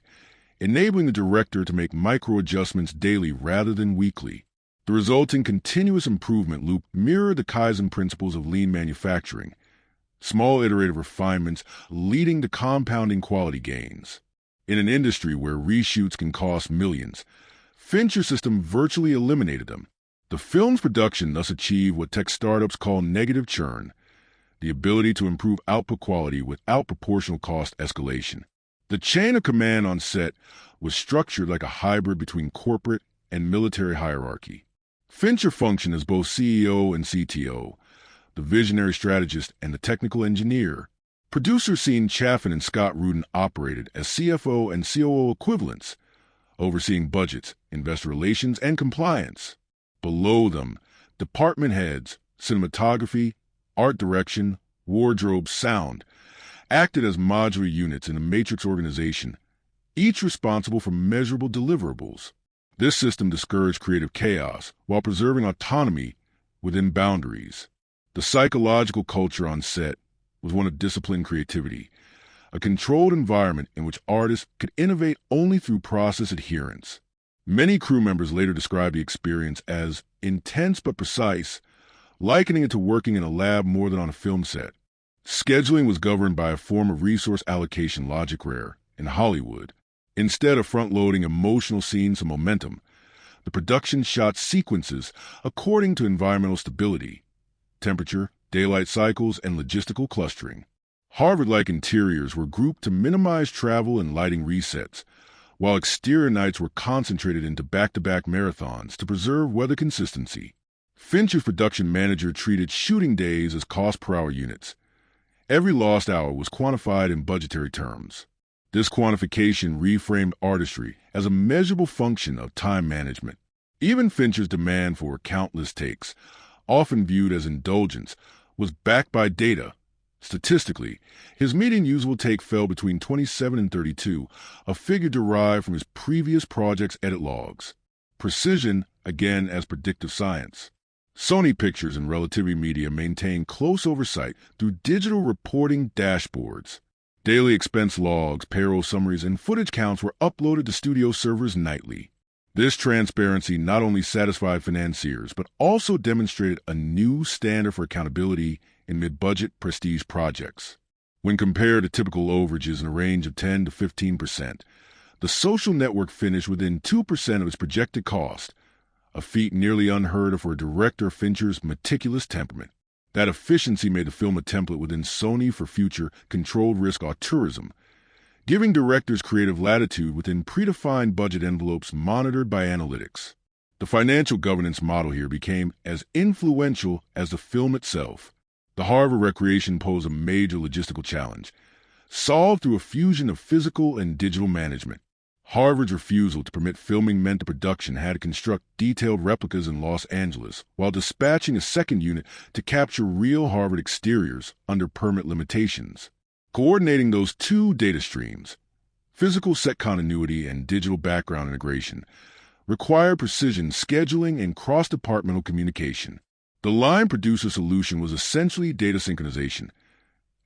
enabling the director to make micro-adjustments daily rather than weekly. The resulting continuous improvement loop mirrored the Kaizen principles of lean manufacturing, small iterative refinements leading to compounding quality gains. In an industry where reshoots can cost millions, Fincher's system virtually eliminated them. The film's production thus achieved what tech startups call negative churn, the ability to improve output quality without proportional cost escalation. The chain of command on set was structured like a hybrid between corporate and military hierarchy. Fincher functioned as both CEO and CTO, the visionary strategist and the technical engineer. Producers Sean Chaffin and Scott Rudin operated as CFO and COO equivalents, overseeing budgets, investor relations, and compliance. Below them, department heads, cinematography, art direction, wardrobe, sound, acted as modular units in a matrix organization, each responsible for measurable deliverables. This system discouraged creative chaos while preserving autonomy within boundaries. The psychological culture on set was one of disciplined creativity, a controlled environment in which artists could innovate only through process adherence. Many crew members later described the experience as intense but precise, likening it to working in a lab more than on a film set. Scheduling was governed by a form of resource allocation logic rare in Hollywood. Instead of front-loading emotional scenes and momentum, the production shot sequences according to environmental stability, temperature, daylight cycles, and logistical clustering. Harvard-like interiors were grouped to minimize travel and lighting resets, while exterior nights were concentrated into back-to-back marathons to preserve weather consistency. Fincher's production manager treated shooting days as cost-per-hour units. Every lost hour was quantified in budgetary terms. This quantification reframed artistry as a measurable function of time management. Even Fincher's demand for countless takes, often viewed as indulgence, was backed by data. Statistically, his median usable take fell between 27 and 32, a figure derived from his previous project's edit logs. Precision, again, as predictive science. Sony Pictures and Relativity Media maintain close oversight through digital reporting dashboards. Daily expense logs, payroll summaries, and footage counts were uploaded to studio servers nightly. This transparency not only satisfied financiers, but also demonstrated a new standard for accountability in mid-budget prestige projects. When compared to typical overages in a range of 10 to 15%, the social network finished within 2% of its projected cost, a feat nearly unheard of for a director of Fincher's meticulous temperament. That efficiency made the film a template within Sony for future controlled-risk auteurism, giving directors creative latitude within predefined budget envelopes monitored by analytics. The financial governance model here became as influential as the film itself. The Harvard Recreation posed a major logistical challenge, solved through a fusion of physical and digital management. Harvard's refusal to permit filming meant the production had to construct detailed replicas in Los Angeles, while dispatching a second unit to capture real Harvard exteriors under permit limitations. Coordinating those two data streams, physical set continuity and digital background integration, required precision scheduling and cross-departmental communication. The line producer solution was essentially data synchronization.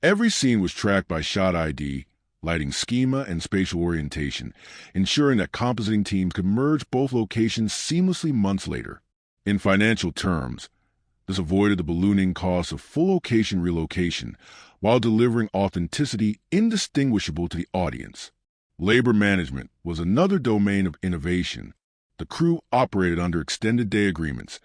Every scene was tracked by shot ID, lighting schema, and spatial orientation, ensuring that compositing teams could merge both locations seamlessly months later. In financial terms, this avoided the ballooning costs of full location relocation while delivering authenticity indistinguishable to the audience. Labor management was another domain of innovation. The crew operated under extended day agreements,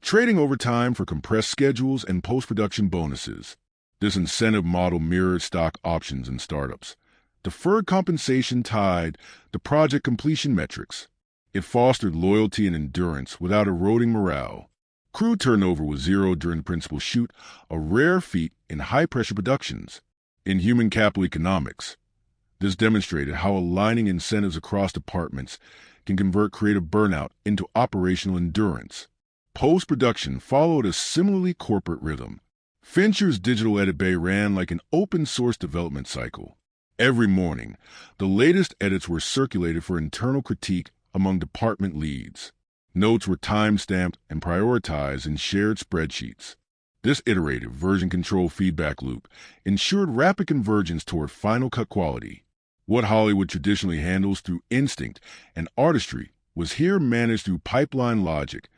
trading overtime for compressed schedules and post-production bonuses. This incentive model mirrored stock options in startups. Deferred compensation tied to project completion metrics. It fostered loyalty and endurance without eroding morale. Crew turnover was zero during the principal shoot, a rare feat in high-pressure productions. In human capital economics, this demonstrated how aligning incentives across departments can convert creative burnout into operational endurance. Post-production followed a similarly corporate rhythm. Fincher's digital edit bay ran like an open-source development cycle. Every morning, the latest edits were circulated for internal critique among department leads. Notes were time-stamped and prioritized in shared spreadsheets. This iterative version control feedback loop ensured rapid convergence toward final cut quality. What Hollywood traditionally handles through instinct and artistry was here managed through pipeline logic,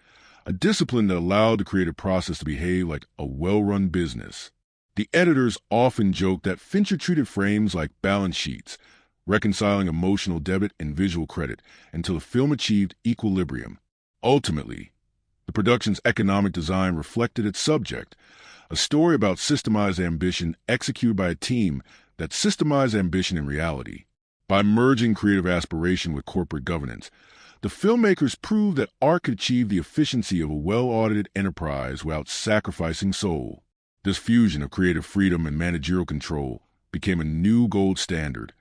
a discipline that allowed the creative process to behave like a well-run business. The editors often joked that Fincher treated frames like balance sheets, reconciling emotional debit and visual credit until the film achieved equilibrium. Ultimately, the production's economic design reflected its subject, a story about systemized ambition executed by a team that systemized ambition in reality. By merging creative aspiration with corporate governance, the filmmakers proved that art could achieve the efficiency of a well-audited enterprise without sacrificing soul. This fusion of creative freedom and managerial control became a new gold standard,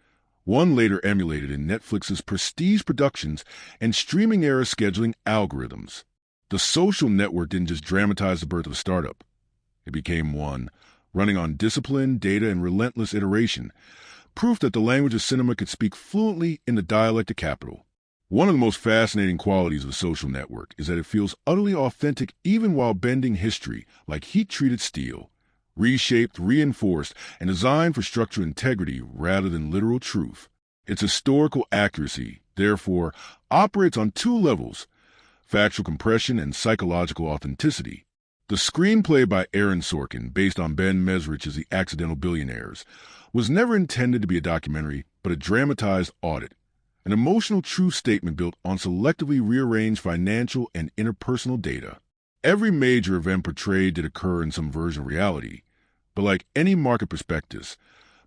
one later emulated in Netflix's prestige productions and streaming-era scheduling algorithms. The social network didn't just dramatize the birth of a startup. It became one, running on discipline, data, and relentless iteration, proof that the language of cinema could speak fluently in the dialect of capital. One of the most fascinating qualities of the social network is that it feels utterly authentic even while bending history like heat-treated steel, reshaped, reinforced, and designed for structural integrity rather than literal truth. Its historical accuracy, therefore, operates on two levels: factual compression and psychological authenticity. The screenplay by Aaron Sorkin, based on Ben Mesrich's The Accidental Billionaires, was never intended to be a documentary, but a dramatized audit, an emotional truth statement built on selectively rearranged financial and interpersonal data. Every major event portrayed did occur in some version of reality, but like any market prospectus,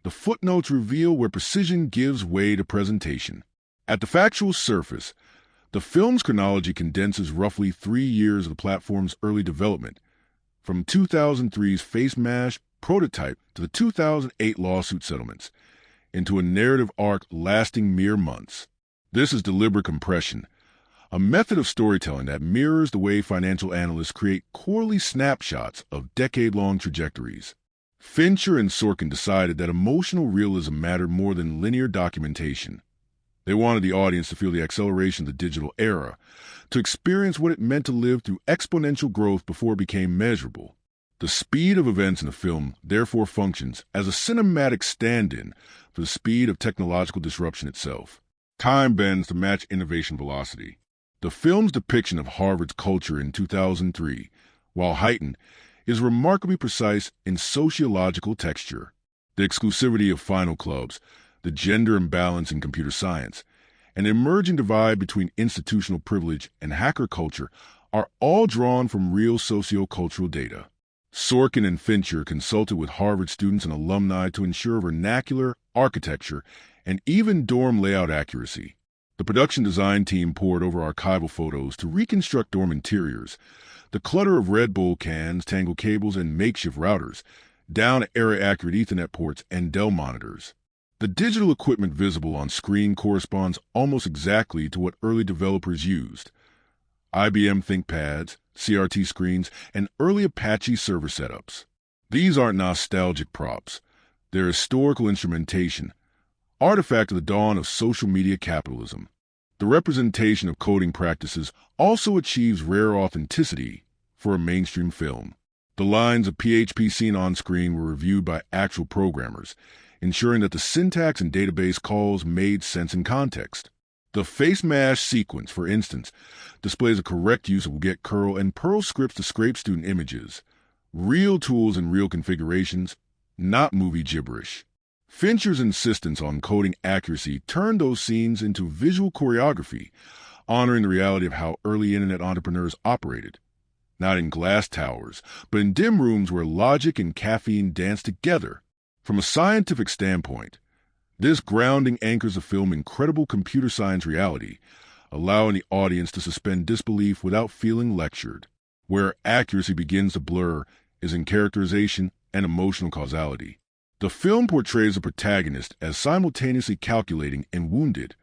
the footnotes reveal where precision gives way to presentation. At the factual surface, the film's chronology condenses roughly 3 years of the platform's early development, from 2003's Face Mash prototype to the 2008 lawsuit settlements, into a narrative arc lasting mere months. This is deliberate compression, a method of storytelling that mirrors the way financial analysts create quarterly snapshots of decade-long trajectories. Fincher and Sorkin decided that emotional realism mattered more than linear documentation. They wanted the audience to feel the acceleration of the digital era, to experience what it meant to live through exponential growth before it became measurable. The speed of events in a film therefore functions as a cinematic stand-in for the speed of technological disruption itself. Time bends to match innovation velocity. The film's depiction of Harvard's culture in 2003, while heightened, is remarkably precise in sociological texture. The exclusivity of final clubs, the gender imbalance in computer science, and the emerging divide between institutional privilege and hacker culture are all drawn from real sociocultural data. Sorkin and Fincher consulted with Harvard students and alumni to ensure vernacular, architecture, and even dorm layout accuracy. The production design team pored over archival photos to reconstruct dorm interiors, the clutter of Red Bull cans, tangled cables, and makeshift routers, down to era-accurate Ethernet ports and Dell monitors. The digital equipment visible on screen corresponds almost exactly to what early developers used. IBM ThinkPads, CRT screens, and early Apache server setups. These aren't nostalgic props. They're historical instrumentation, artifact of the dawn of social media capitalism. The representation of coding practices also achieves rare authenticity for a mainstream film. The lines of PHP seen on screen were reviewed by actual programmers, ensuring that the syntax and database calls made sense in context. The face mash sequence, for instance, displays a correct use of get curl and Perl scripts to scrape student images. Real tools and real configurations, not movie gibberish. Fincher's insistence on coding accuracy turned those scenes into visual choreography, honoring the reality of how early internet entrepreneurs operated. Not in glass towers, but in dim rooms where logic and caffeine dance together. From a scientific standpoint, this grounding anchors the film in credible computer science reality, allowing the audience to suspend disbelief without feeling lectured. Where accuracy begins to blur is in characterization and emotional causality. The film portrays the protagonist as simultaneously calculating and wounded,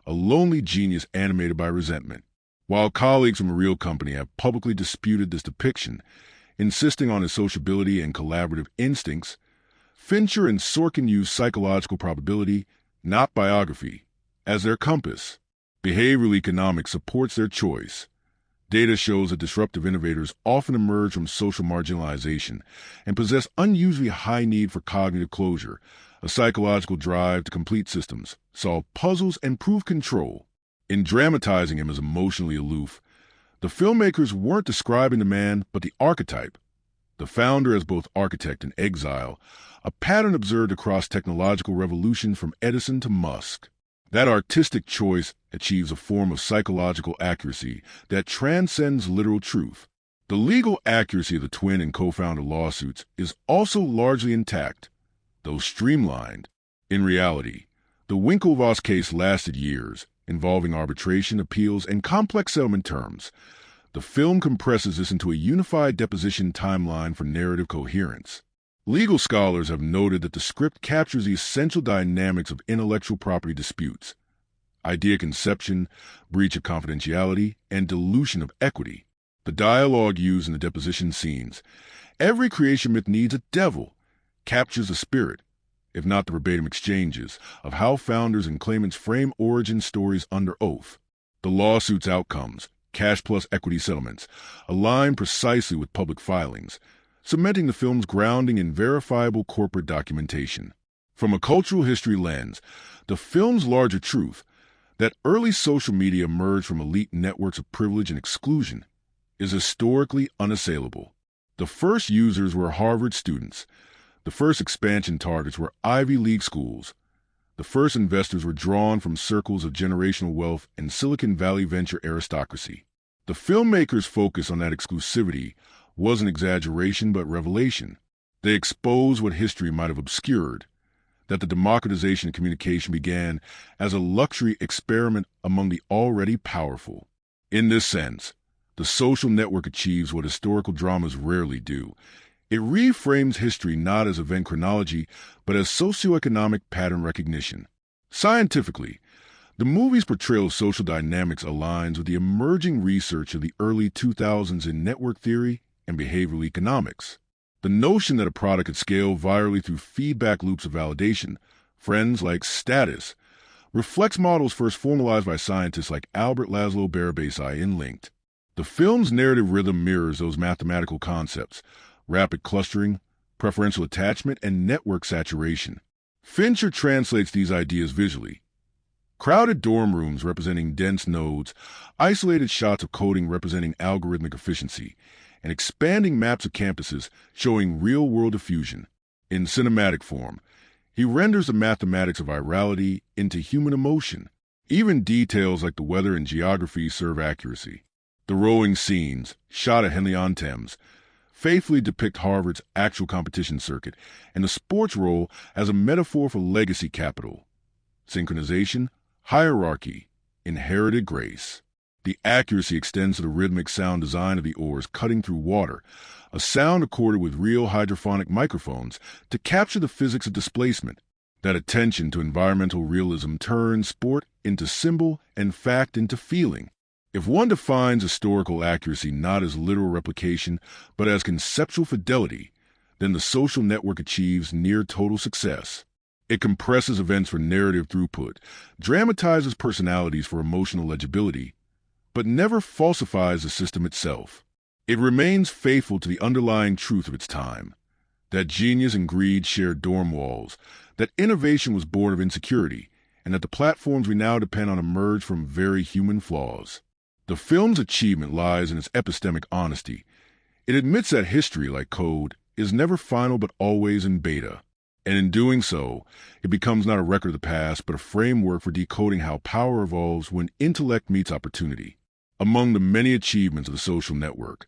a lonely genius animated by resentment. While colleagues from a real company have publicly disputed this depiction, insisting on his sociability and collaborative instincts, Fincher and Sorkin use psychological probability, not biography, as their compass. Behavioral economics supports their choice. Data shows that disruptive innovators often emerge from social marginalization and possess unusually high need for cognitive closure, a psychological drive to complete systems, solve puzzles, and prove control. In dramatizing him as emotionally aloof, the filmmakers weren't describing the man but the archetype. The founder as both architect and exile, a pattern observed across technological revolution from Edison to Musk. That artistic choice achieves a form of psychological accuracy that transcends literal truth. The legal accuracy of the twin and co-founder lawsuits is also largely intact, though streamlined. In reality, the Winklevoss case lasted years, involving arbitration, appeals, and complex settlement terms. The film compresses this into a unified deposition timeline for narrative coherence. Legal scholars have noted that the script captures the essential dynamics of intellectual property disputes: idea conception, breach of confidentiality, and dilution of equity. The dialogue used in the deposition scenes, every creation myth needs a devil, captures the spirit, if not the verbatim exchanges, of how founders and claimants frame origin stories under oath. The lawsuit's outcomes, cash plus equity settlements, align precisely with public filings, cementing the film's grounding in verifiable corporate documentation. From a cultural history lens, the film's larger truth, that early social media emerged from elite networks of privilege and exclusion, is historically unassailable. The first users were Harvard students. The first expansion targets were Ivy League schools. The first investors were drawn from circles of generational wealth and Silicon Valley venture aristocracy. The filmmakers' focus on that exclusivity wasn't exaggeration but revelation. They exposed what history might have obscured, that the democratization of communication began as a luxury experiment among the already powerful. In this sense, the social network achieves what historical dramas rarely do. It reframes history not as event chronology, but as socioeconomic pattern recognition. Scientifically, The movie's portrayal of social dynamics aligns with the emerging research of the early 2000s in network theory and behavioral economics. The notion that a product could scale virally through feedback loops of validation, friends like status, reflects models first formalized by scientists like Albert Laszlo Barabasi in Linked. The film's narrative rhythm mirrors those mathematical concepts: rapid clustering, preferential attachment, and network saturation. Fincher translates these ideas visually. Crowded dorm rooms representing dense nodes, isolated shots of coding representing algorithmic efficiency, and expanding maps of campuses showing real-world diffusion. In cinematic form, he renders the mathematics of virality into human emotion. Even details like the weather and geography serve accuracy. The rolling scenes, shot at Henley-on-Thames, faithfully depict Harvard's actual competition circuit, and the sports role as a metaphor for legacy capital. Synchronization, hierarchy, inherited grace. The accuracy extends to the rhythmic sound design of the oars cutting through water, a sound accorded with real hydrophonic microphones to capture the physics of displacement. That attention to environmental realism turns sport into symbol and fact into feeling. If one defines historical accuracy not as literal replication, but as conceptual fidelity, then the social network achieves near total success. It compresses events for narrative throughput, dramatizes personalities for emotional legibility, but never falsifies the system itself. It remains faithful to the underlying truth of its time, that genius and greed shared dorm walls, that innovation was born of insecurity, and that the platforms we now depend on emerge from very human flaws. The film's achievement lies in its epistemic honesty. It admits that history, like code, is never final but always in beta. And in doing so, it becomes not a record of the past, but a framework for decoding how power evolves when intellect meets opportunity. Among the many achievements of the social network,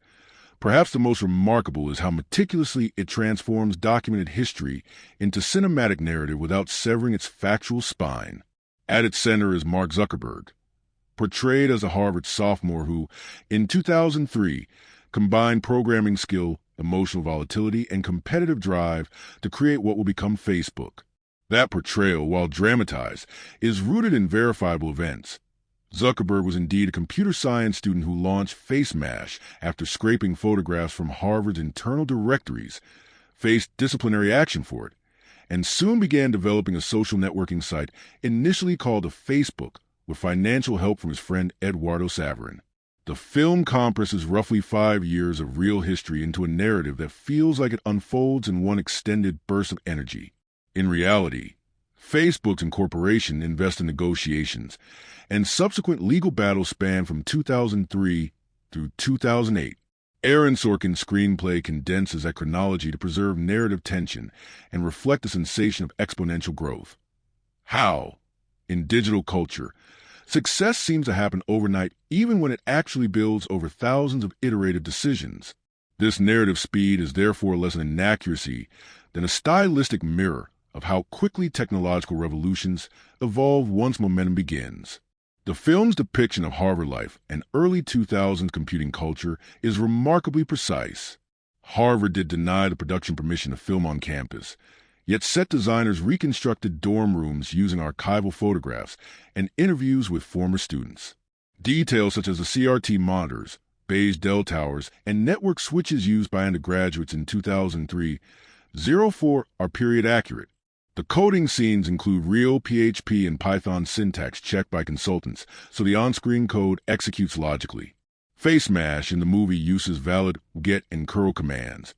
perhaps the most remarkable is how meticulously it transforms documented history into cinematic narrative without severing its factual spine. At its center is Mark Zuckerberg, portrayed as a Harvard sophomore who, in 2003, combined programming skill, emotional volatility, and competitive drive to create what will become Facebook. That portrayal, while dramatized, is rooted in verifiable events. Zuckerberg was indeed a computer science student who launched FaceMash after scraping photographs from Harvard's internal directories, faced disciplinary action for it, and soon began developing a social networking site initially called a Facebook, with financial help from his friend Eduardo Saverin. The film compresses roughly 5 years of real history into a narrative that feels like it unfolds in one extended burst of energy. In reality, Facebook's incorporation invested in negotiations, and subsequent legal battles span from 2003 through 2008. Aaron Sorkin's screenplay condenses that chronology to preserve narrative tension and reflect the sensation of exponential growth. How, in digital culture, success seems to happen overnight even when it actually builds over thousands of iterative decisions. This narrative speed is therefore less an inaccuracy than a stylistic mirror of how quickly technological revolutions evolve once momentum begins. The film's depiction of Harvard life and early 2000s computing culture is remarkably precise. Harvard did deny the production permission to film on campus, yet set designers reconstructed dorm rooms using archival photographs and interviews with former students. Details such as the CRT monitors, beige Dell towers, and network switches used by undergraduates in 2003-04 are period accurate. The coding scenes include real PHP and Python syntax checked by consultants, so the on-screen code executes logically. FaceMash in the movie uses valid get and curl commands,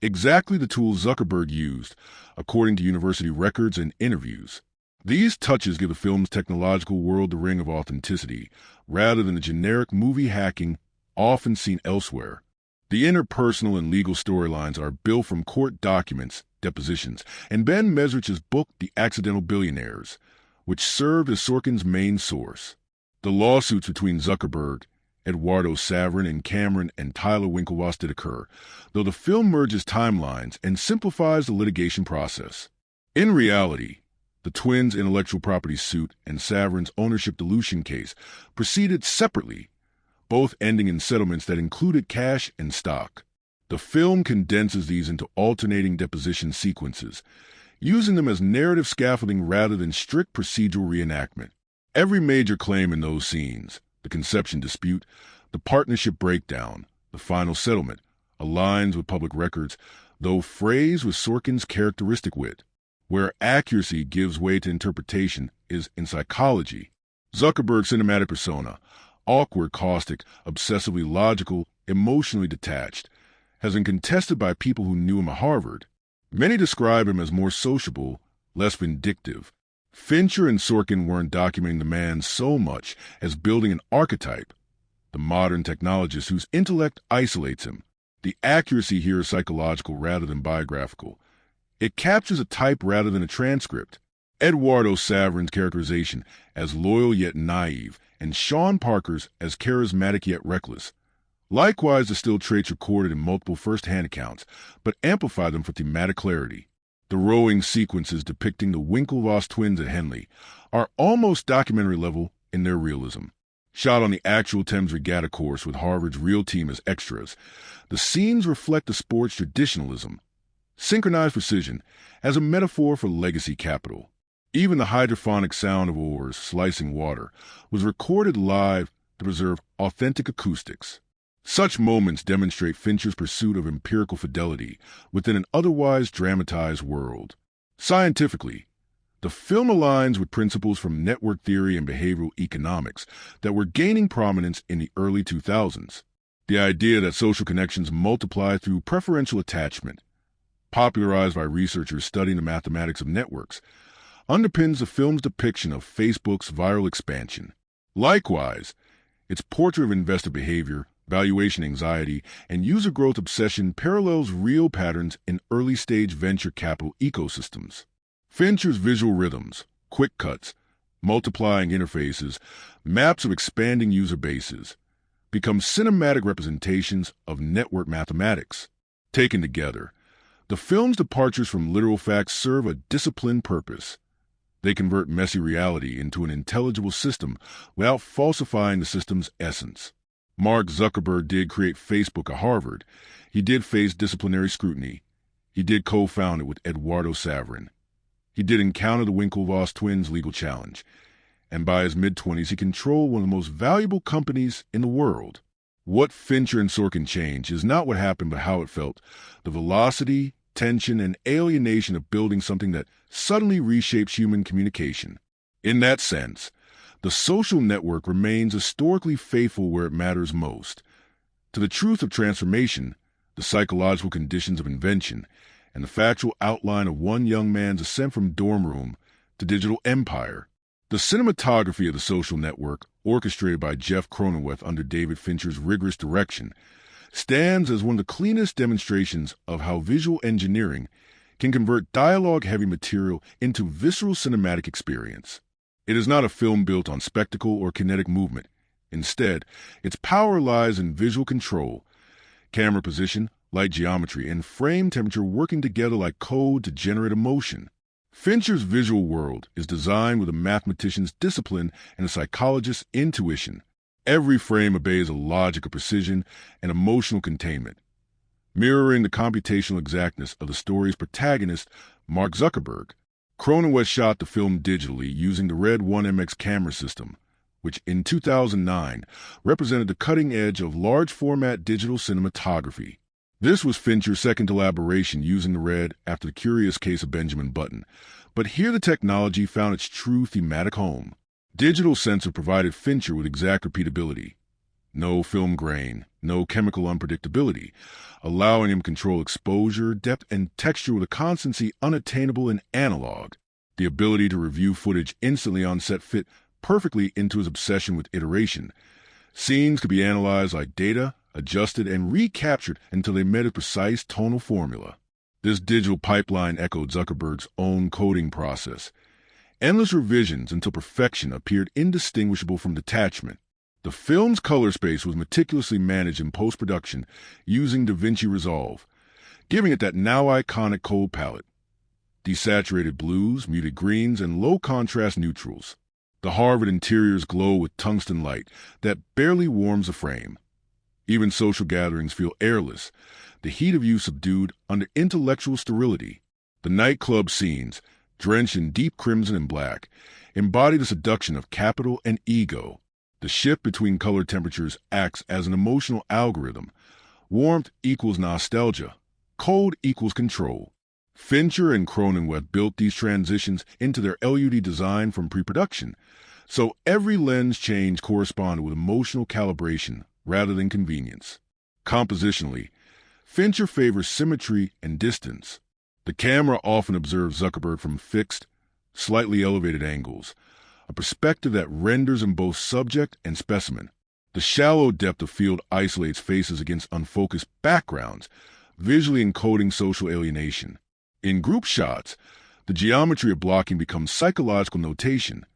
exactly the tools Zuckerberg used, according to university records and interviews. These touches give the film's technological world the ring of authenticity, rather than the generic movie hacking often seen elsewhere. The interpersonal and legal storylines are built from court documents, depositions, and Ben Mesrich's book, The Accidental Billionaires, which served as Sorkin's main source. The lawsuits between Zuckerberg, Eduardo Saverin, and Cameron and Tyler Winklevoss did occur, though the film merges timelines and simplifies the litigation process. In reality, the twins' intellectual property suit and Saverin's ownership dilution case proceeded separately, both ending in settlements that included cash and stock. The film condenses these into alternating deposition sequences, using them as narrative scaffolding rather than strict procedural reenactment. Every major claim in those scenes, the conception dispute, the partnership breakdown, the final settlement, aligns with public records, though phrased with Sorkin's characteristic wit. Where accuracy gives way to interpretation is in psychology. Zuckerberg's cinematic persona, awkward, caustic, obsessively logical, emotionally detached, has been contested by people who knew him at Harvard. Many describe him as more sociable, less vindictive. Fincher and Sorkin weren't documenting the man so much as building an archetype, the modern technologist whose intellect isolates him. The accuracy here is psychological rather than biographical. It captures a type rather than a transcript. Eduardo Saverin's characterization as loyal yet naive, and Sean Parker's as charismatic yet reckless. Likewise, the still traits recorded in multiple first-hand accounts, but amplify them for thematic clarity. The rowing sequences depicting the Winklevoss twins at Henley are almost documentary level in their realism. Shot on the actual Thames Regatta course with Harvard's real team as extras, the scenes reflect the sport's traditionalism. Synchronized precision as a metaphor for legacy capital. Even the hydrophonic sound of oars slicing water was recorded live to preserve authentic acoustics. Such moments demonstrate Fincher's pursuit of empirical fidelity within an otherwise dramatized world. Scientifically, the film aligns with principles from network theory and behavioral economics that were gaining prominence in the early 2000s. The idea that social connections multiply through preferential attachment, popularized by researchers studying the mathematics of networks, underpins the film's depiction of Facebook's viral expansion. Likewise, its portrait of investor behavior, valuation anxiety, and user growth obsession parallels real patterns in early-stage venture capital ecosystems. Fincher's visual rhythms, quick cuts, multiplying interfaces, maps of expanding user bases, become cinematic representations of network mathematics. Taken together, the film's departures from literal facts serve a disciplined purpose. They convert messy reality into an intelligible system without falsifying the system's essence. Mark Zuckerberg did create Facebook at Harvard. He did face disciplinary scrutiny. He did co-found it with Eduardo Saverin. He did encounter the Winklevoss twins' legal challenge. And by his mid-20s, he controlled one of the most valuable companies in the world. What Fincher and Sorkin changed is not what happened, but how it felt. The velocity, tension, and alienation of building something that suddenly reshapes human communication. In that sense, the social network remains historically faithful where it matters most. To the truth of transformation, the psychological conditions of invention, and the factual outline of one young man's ascent from dorm room to digital empire. The cinematography of the social network, orchestrated by Jeff Cronenweth under David Fincher's rigorous direction, stands as one of the cleanest demonstrations of how visual engineering can convert dialogue-heavy material into visceral cinematic experience. It is not a film built on spectacle or kinetic movement. Instead, its power lies in visual control, camera position, light geometry, and frame temperature working together like code to generate emotion. Fincher's visual world is designed with a mathematician's discipline and a psychologist's intuition. Every frame obeys a logic of precision and emotional containment, mirroring the computational exactness of the story's protagonist, Mark Zuckerberg. Cronenweth shot the film digitally using the Red 1MX camera system, which in 2009 represented the cutting edge of large-format digital cinematography. This was Fincher's second elaboration using the Red after The Curious Case of Benjamin Button, but here the technology found its true thematic home. Digital sensor provided Fincher with exact repeatability. No film grain, no chemical unpredictability, allowing him to control exposure, depth, and texture with a constancy unattainable in analog. The ability to review footage instantly on set fit perfectly into his obsession with iteration. Scenes could be analyzed like data, adjusted, and recaptured until they met a precise tonal formula. This digital pipeline echoed Zuckerberg's own coding process. Endless revisions until perfection appeared indistinguishable from detachment. The film's color space was meticulously managed in post-production using DaVinci Resolve, giving it that now iconic cold palette. Desaturated blues, muted greens, and low-contrast neutrals. The Harvard interiors glow with tungsten light that barely warms the frame. Even social gatherings feel airless, the heat of youth subdued under intellectual sterility. The nightclub scenes, drenched in deep crimson and black, embody the seduction of capital and ego. The shift between color temperatures acts as an emotional algorithm. Warmth equals nostalgia. Cold equals control. Fincher and Cronenweth built these transitions into their LUD design from pre-production, so every lens change corresponded with emotional calibration rather than convenience. Compositionally, Fincher favors symmetry and distance. The camera often observes Zuckerberg from fixed, slightly elevated angles, a perspective that renders him both subject and specimen. The shallow depth of field isolates faces against unfocused backgrounds, visually encoding social alienation. In group shots, the geometry of blocking becomes psychological notation.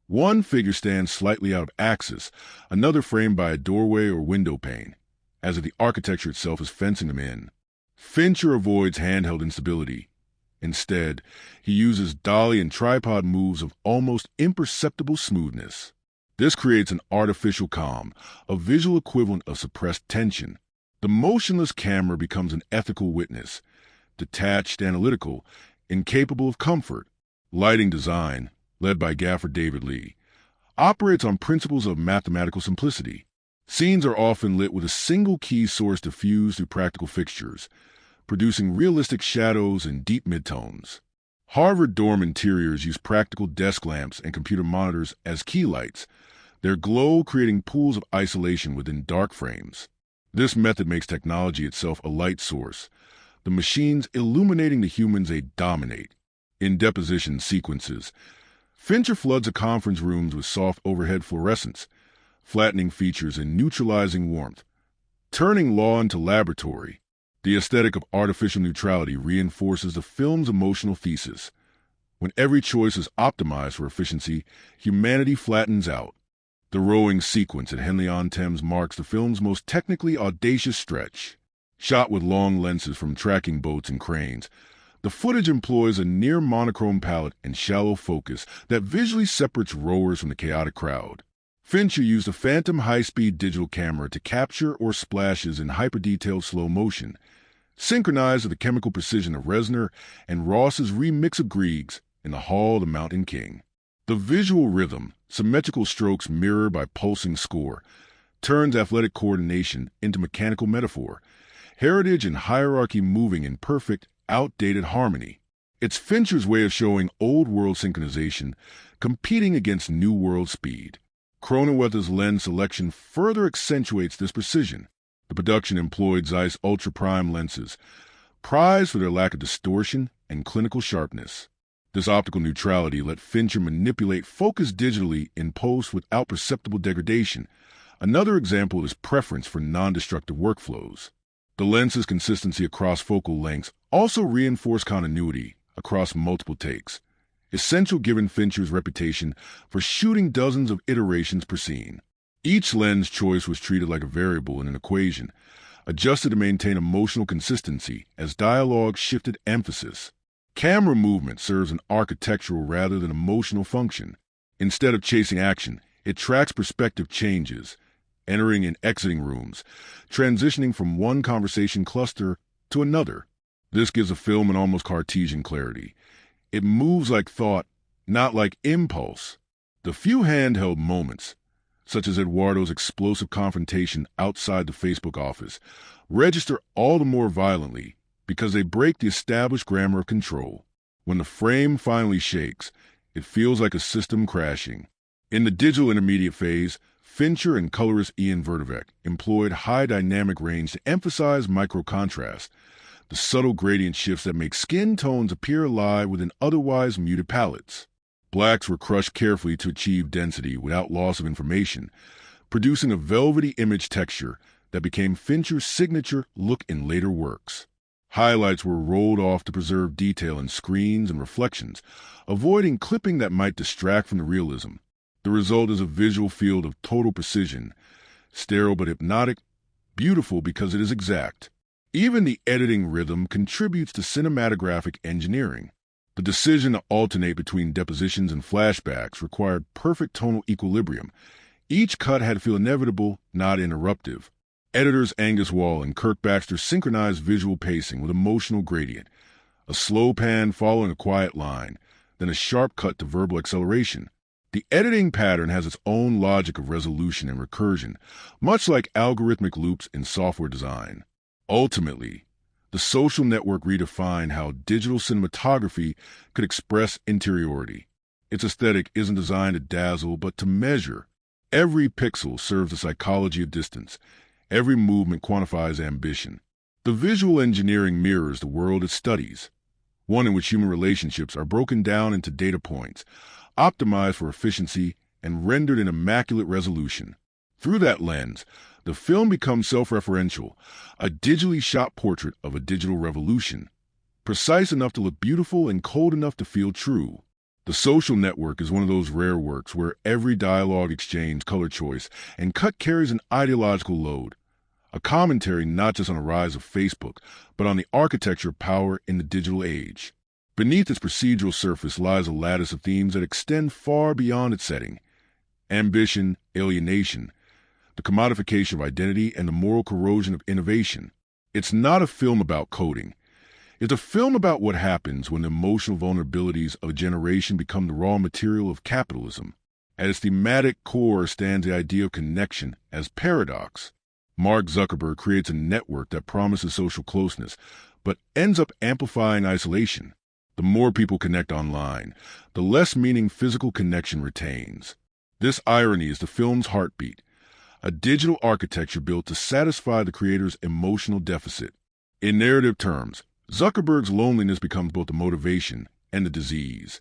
One figure stands slightly out of axis, another framed by a doorway or window pane, as if the architecture itself is fencing them in. Fincher avoids handheld instability. Instead, he uses dolly and tripod moves of almost imperceptible smoothness. This creates an artificial calm, a visual equivalent of suppressed tension. The motionless camera becomes an ethical witness, detached, analytical, incapable of comfort. Lighting design, led by gaffer David Lee, operates on principles of mathematical simplicity. Scenes are often lit with a single key source diffused through practical fixtures, producing realistic shadows and deep midtones. Harvard dorm interiors use practical desk lamps and computer monitors as key lights, their glow creating pools of isolation within dark frames. This method makes technology itself a light source, the machines illuminating the humans they dominate. In deposition sequences, Fincher floods the conference rooms with soft overhead fluorescence, flattening features and neutralizing warmth, turning law into laboratory. The aesthetic of artificial neutrality reinforces the film's emotional thesis. When every choice is optimized for efficiency, humanity flattens out. The rowing sequence at Henley-on-Thames marks the film's most technically audacious stretch. Shot with long lenses from tracking boats and cranes, the footage employs a near monochrome palette and shallow focus that visually separates rowers from the chaotic crowd. Fincher used a phantom high-speed digital camera to capture or splashes in hyper-detailed slow motion, synchronized with the chemical precision of Reznor and Ross's remix of Griegs in The Hall of the Mountain King. The visual rhythm, symmetrical strokes mirrored by pulsing score, turns athletic coordination into mechanical metaphor, heritage and hierarchy moving in perfect, outdated harmony. It's Fincher's way of showing old-world synchronization competing against new-world speed. Cronenweth's lens selection further accentuates this precision. The production employed Zeiss ultra-prime lenses, prized for their lack of distortion and clinical sharpness. This optical neutrality let Fincher manipulate focus digitally in post without perceptible degradation, another example of his preference for non-destructive workflows. The lens's consistency across focal lengths also reinforced continuity across multiple takes, essential given Fincher's reputation for shooting dozens of iterations per scene. Each lens choice was treated like a variable in an equation, adjusted to maintain emotional consistency as dialogue shifted emphasis. Camera movement serves an architectural rather than emotional function. Instead of chasing action, it tracks perspective changes, entering and exiting rooms, transitioning from one conversation cluster to another. This gives a film an almost Cartesian clarity. It moves like thought, not like impulse. The few handheld moments, such as Eduardo's explosive confrontation outside the Facebook office, register all the more violently because they break the established grammar of control. When the frame finally shakes, it feels like a system crashing. In the digital intermediate phase, Fincher and colorist Ian Vertovec employed high dynamic range to emphasize micro-contrast, the subtle gradient shifts that make skin tones appear alive within otherwise muted palettes. Blacks were crushed carefully to achieve density without loss of information, producing a velvety image texture that became Fincher's signature look in later works. Highlights were rolled off to preserve detail in screens and reflections, avoiding clipping that might distract from the realism. The result is a visual field of total precision, sterile but hypnotic, beautiful because it is exact. Even the editing rhythm contributes to cinematographic engineering. The decision to alternate between depositions and flashbacks required perfect tonal equilibrium. Each cut had to feel inevitable, not interruptive. Editors Angus and Kirk Baxter synchronized visual pacing with emotional gradient, a slow pan following a quiet line, then a sharp cut to verbal acceleration. The editing pattern has its own logic of resolution and recursion, much like algorithmic loops in software design. Ultimately, the social network redefined how digital cinematography could express interiority. Its aesthetic isn't designed to dazzle, but to measure. Every pixel serves the psychology of distance. Every movement quantifies ambition. The visual engineering mirrors the world it studies, one in which human relationships are broken down into data points, optimized for efficiency, and rendered in immaculate resolution. Through that lens, the film becomes self-referential, a digitally shot portrait of a digital revolution, precise enough to look beautiful and cold enough to feel true. The Social Network is one of those rare works where every dialogue exchange, color choice, and cut carries an ideological load, a commentary not just on the rise of Facebook, but on the architecture of power in the digital age. Beneath its procedural surface lies a lattice of themes that extend far beyond its setting: ambition, alienation, the commodification of identity, and the moral corrosion of innovation. It's not a film about coding. It's a film about what happens when the emotional vulnerabilities of a generation become the raw material of capitalism. At its thematic core stands the idea of connection as paradox. Mark Zuckerberg creates a network that promises social closeness, but ends up amplifying isolation. The more people connect online, the less meaning physical connection retains. This irony is the film's heartbeat, a digital architecture built to satisfy the creator's emotional deficit. In narrative terms, Zuckerberg's loneliness becomes both the motivation and the disease,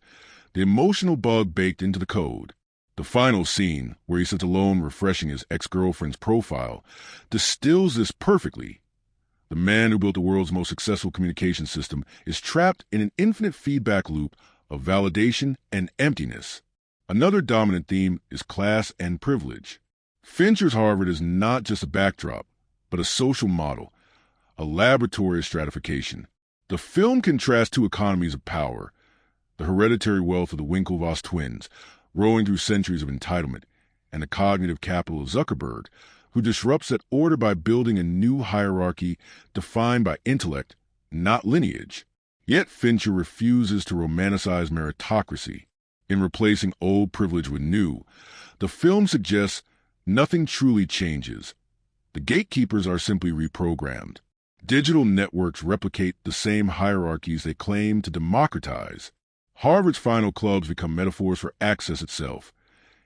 the emotional bug baked into the code. The final scene, where he sits alone refreshing his ex-girlfriend's profile, distills this perfectly. The man who built the world's most successful communication system is trapped in an infinite feedback loop of validation and emptiness. Another dominant theme is class and privilege. Fincher's Harvard is not just a backdrop, but a social model, a laboratory of stratification. The film contrasts two economies of power: the hereditary wealth of the Winklevoss twins, rowing through centuries of entitlement, and the cognitive capital of Zuckerberg, who disrupts that order by building a new hierarchy defined by intellect, not lineage. Yet Fincher refuses to romanticize meritocracy. In replacing old privilege with new, the film suggests nothing truly changes. The gatekeepers are simply reprogrammed. Digital networks replicate the same hierarchies they claim to democratize. Harvard's final clubs become metaphors for access itself,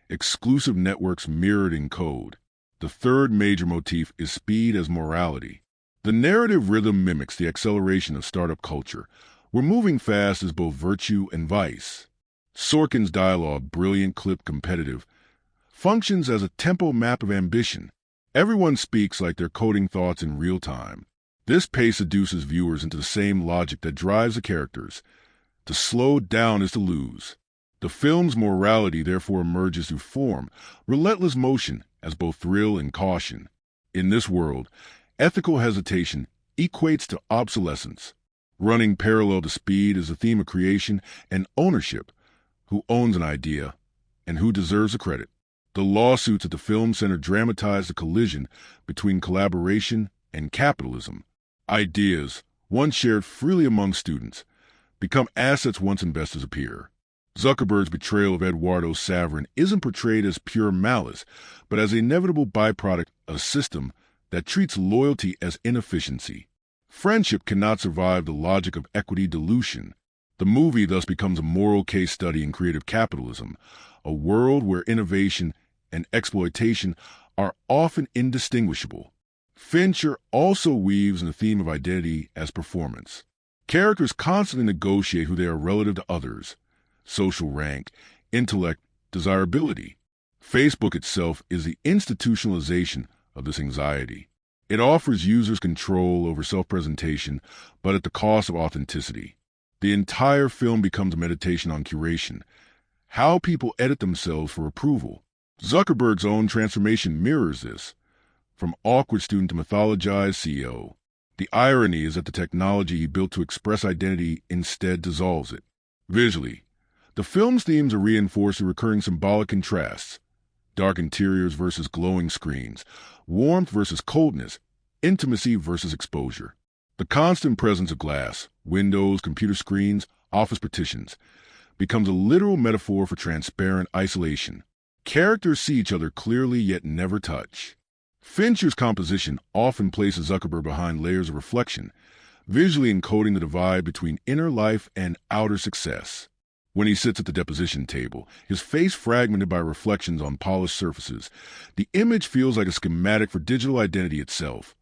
exclusive networks mirrored in code. The third major motif is speed as morality. The narrative rhythm mimics the acceleration of startup culture, where moving fast is both virtue and vice. Sorkin's dialogue, brilliant, clipped, competitive, functions as a tempo map of ambition. Everyone speaks like they're coding thoughts in real time. This pace seduces viewers into the same logic that drives the characters. To slow down is to lose. The film's morality therefore emerges through form, relentless motion, as both thrill and caution. In this world, ethical hesitation equates to obsolescence. Running parallel to speed is the theme of creation and ownership. Who owns an idea, and who deserves the credit? The lawsuits at the film center dramatize the collision between collaboration and capitalism. Ideas, once shared freely among students, become assets once investors appear. Zuckerberg's betrayal of Eduardo Saverin isn't portrayed as pure malice, but as the inevitable byproduct of a system that treats loyalty as inefficiency. Friendship cannot survive the logic of equity dilution. The movie thus becomes a moral case study in creative capitalism, a world where innovation and exploitation are often indistinguishable. Fincher also weaves in the theme of identity as performance. Characters constantly negotiate who they are relative to others: social rank, intellect, desirability. Facebook itself is the institutionalization of this anxiety. It offers users control over self-presentation, but at the cost of authenticity. The entire film becomes a meditation on curation, how people edit themselves for approval. Zuckerberg's own transformation mirrors this. From awkward student to mythologized CEO. The irony is that the technology he built to express identity instead dissolves it. Visually, the film's themes are reinforced through recurring symbolic contrasts: dark interiors versus glowing screens, warmth versus coldness, intimacy versus exposure. The constant presence of glass, windows, computer screens, office partitions, becomes a literal metaphor for transparent isolation. Characters see each other clearly yet never touch. Fincher's composition often places Zuckerberg behind layers of reflection, visually encoding the divide between inner life and outer success. When he sits at the deposition table, his face fragmented by reflections on polished surfaces, the image feels like a schematic for digital identity itself.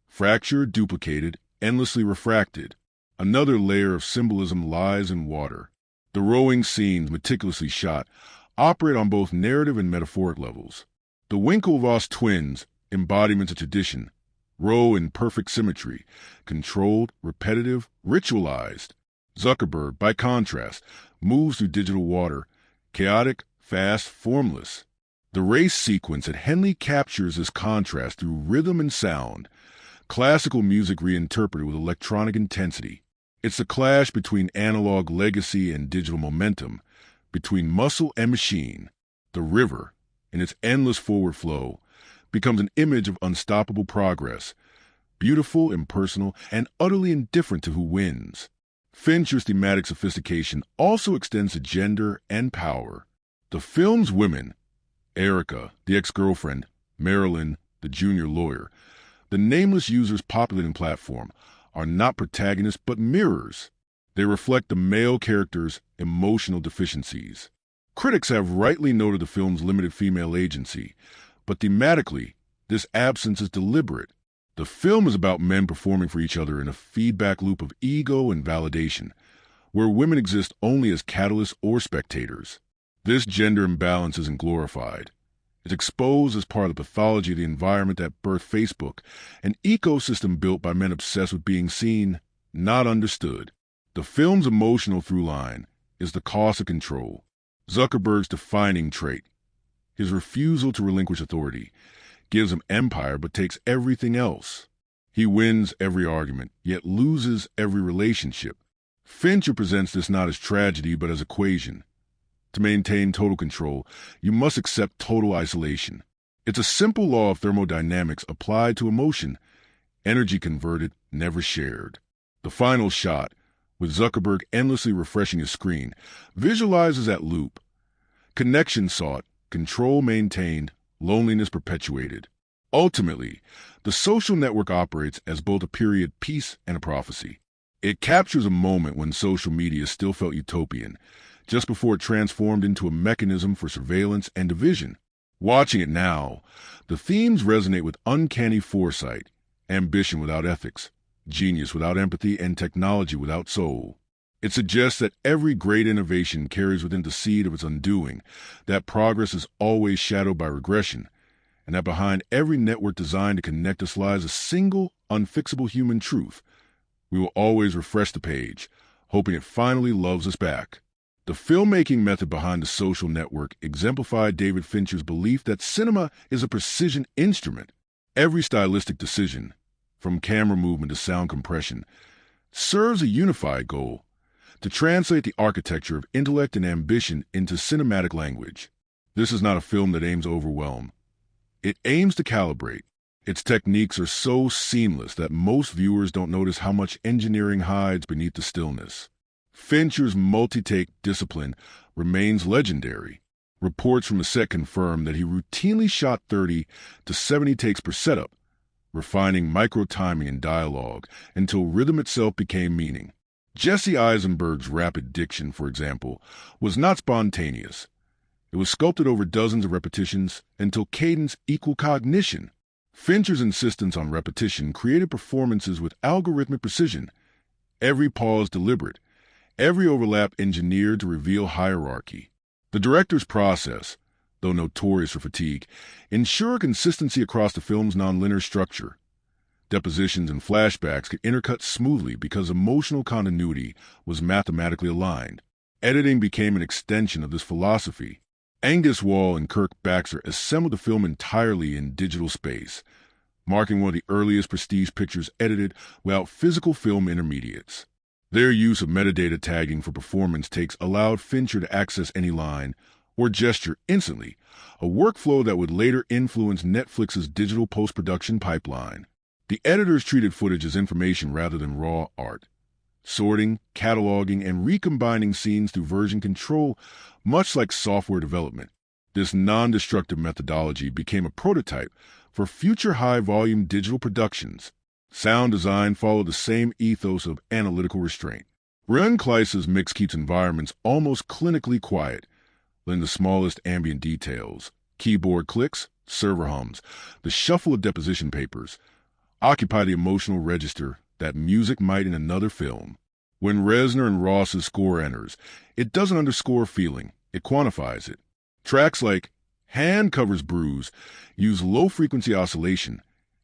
Fractured, duplicated, endlessly refracted. Another layer of symbolism lies in water. The rowing scenes, meticulously shot, operate on both narrative and metaphoric levels. The Winklevoss twins, embodiments of tradition, row in perfect symmetry, controlled, repetitive, ritualized. Zuckerberg, by contrast, moves through digital water, chaotic, fast, formless. The race sequence at Henley captures this contrast through rhythm and sound, classical music reinterpreted with electronic intensity. It's a clash between analog legacy and digital momentum, between muscle and machine. The river, in its endless forward flow, becomes an image of unstoppable progress, beautiful, impersonal, and utterly indifferent to who wins. Fincher's thematic sophistication also extends to gender and power. The film's women, Erica, the ex-girlfriend, Marilyn, the junior lawyer, the nameless users populating platform, are not protagonists but mirrors. They reflect the male character's emotional deficiencies. Critics have rightly noted the film's limited female agency, but thematically, this absence is deliberate. The film is about men performing for each other in a feedback loop of ego and validation, where women exist only as catalysts or spectators. This gender imbalance isn't glorified. It's exposed as part of the pathology of the environment that birthed Facebook, an ecosystem built by men obsessed with being seen, not understood. The film's emotional through line is the cost of control, Zuckerberg's defining trait. His refusal to relinquish authority gives him empire but takes everything else. He wins every argument, yet loses every relationship. Fincher presents this not as tragedy but as equation. To maintain total control, you must accept total isolation. It's a simple law of thermodynamics applied to emotion, energy converted, never shared. The final shot, with Zuckerberg endlessly refreshing his screen, visualizes that loop. Connection sought, control maintained, loneliness perpetuated. Ultimately, the social network operates as both a period piece and a prophecy. It captures a moment when social media still felt utopian, just before it transformed into a mechanism for surveillance and division. Watching it now, the themes resonate with uncanny foresight, ambition without ethics, genius without empathy, and technology without soul. It suggests that every great innovation carries within the seed of its undoing, that progress is always shadowed by regression, and that behind every network designed to connect us lies a single, unfixable human truth. We will always refresh the page, hoping it finally loves us back. The filmmaking method behind the social network exemplified David Fincher's belief that cinema is a precision instrument. Every stylistic decision, from camera movement to sound compression, serves a unified goal: to translate the architecture of intellect and ambition into cinematic language. This is not a film that aims to overwhelm. It aims to calibrate. Its techniques are so seamless that most viewers don't notice how much engineering hides beneath the stillness. Fincher's multi-take discipline remains legendary. Reports from the set confirm that he routinely shot 30 to 70 takes per setup, refining micro-timing and dialogue until rhythm itself became meaning. Jesse Eisenberg's rapid diction, for example, was not spontaneous. It was sculpted over dozens of repetitions until cadence equaled cognition. Fincher's insistence on repetition created performances with algorithmic precision. Every pause deliberate, every overlap engineered to reveal hierarchy. The director's process, though notorious for fatigue, ensured consistency across the film's nonlinear structure. Depositions and flashbacks could intercut smoothly because emotional continuity was mathematically aligned. Editing became an extension of this philosophy. Angus and Kirk Baxter assembled the film entirely in digital space, marking one of the earliest prestige pictures edited without physical film intermediates. Their use of metadata tagging for performance takes allowed Fincher to access any line or gesture instantly, a workflow that would later influence Netflix's digital post-production pipeline. The editors treated footage as information rather than raw art. sorting, cataloging, and recombining scenes through version control, much like software development. This non-destructive methodology became a prototype for future high-volume digital productions. Sound design followed the same ethos of analytical restraint. Ren Kleise's mix keeps environments almost clinically quiet, letting the smallest ambient details, keyboard clicks, server hums, the shuffle of deposition papers, occupy the emotional register that music might in another film. When Reznor and Ross's score enters, it doesn't underscore feeling, it quantifies it. Tracks like Hand Covers Bruise use low-frequency oscillation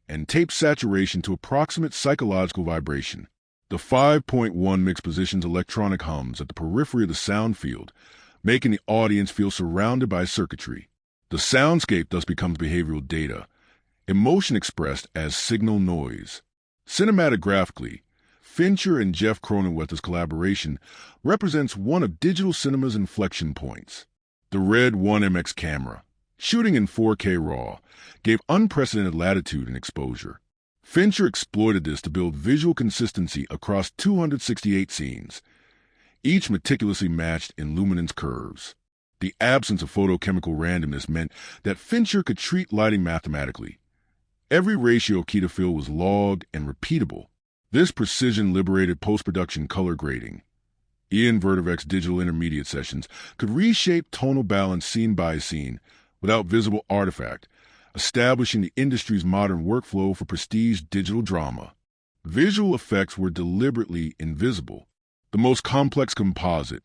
and tape saturation to approximate psychological vibration. The 5.1 mix positions electronic hums at the periphery of the sound field, making the audience feel surrounded by circuitry. The soundscape thus becomes behavioral data, emotion expressed as signal noise. Cinematographically, Fincher and Jeff Cronenweth's collaboration represents one of digital cinema's inflection points. The Red 1MX camera, shooting in 4K RAW, gave unprecedented latitude and exposure. Fincher exploited this to build visual consistency across 268 scenes, each meticulously matched in luminance curves. The absence of photochemical randomness meant that Fincher could treat lighting mathematically. Every ratio of key to fill was logged and repeatable. This precision liberated post-production color grading. Ian Vertivek's digital intermediate sessions could reshape tonal balance scene by scene without visible artifact, establishing the industry's modern workflow for prestige digital drama. Visual effects were deliberately invisible. The most complex composite,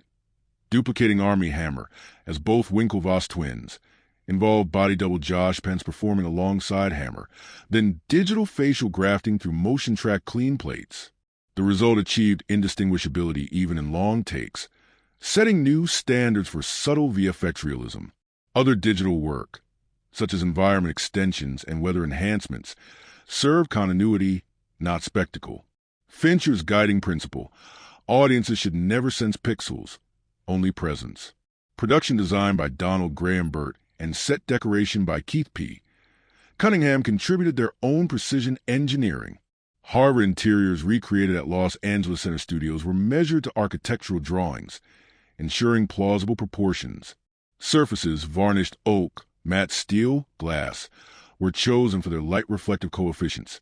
duplicating Armie hammer as both Winklevoss twins, involved body double Josh Pence performing alongside Hammer, then digital facial grafting through motion track clean plates. The result achieved indistinguishability even in long takes, setting new standards for subtle VFX realism. Other digital work, such as environment extensions and weather enhancements, serve continuity, not spectacle. Fincher's guiding principle: audiences should never sense pixels, only presence. Production design by Donald Graham Burt and set decoration by Keith P. Cunningham contributed their own precision engineering. Harvard interiors recreated at Los Angeles Center Studios were measured to architectural drawings, ensuring plausible proportions. Surfaces varnished oak, matte steel, glass were chosen for their light reflective coefficients,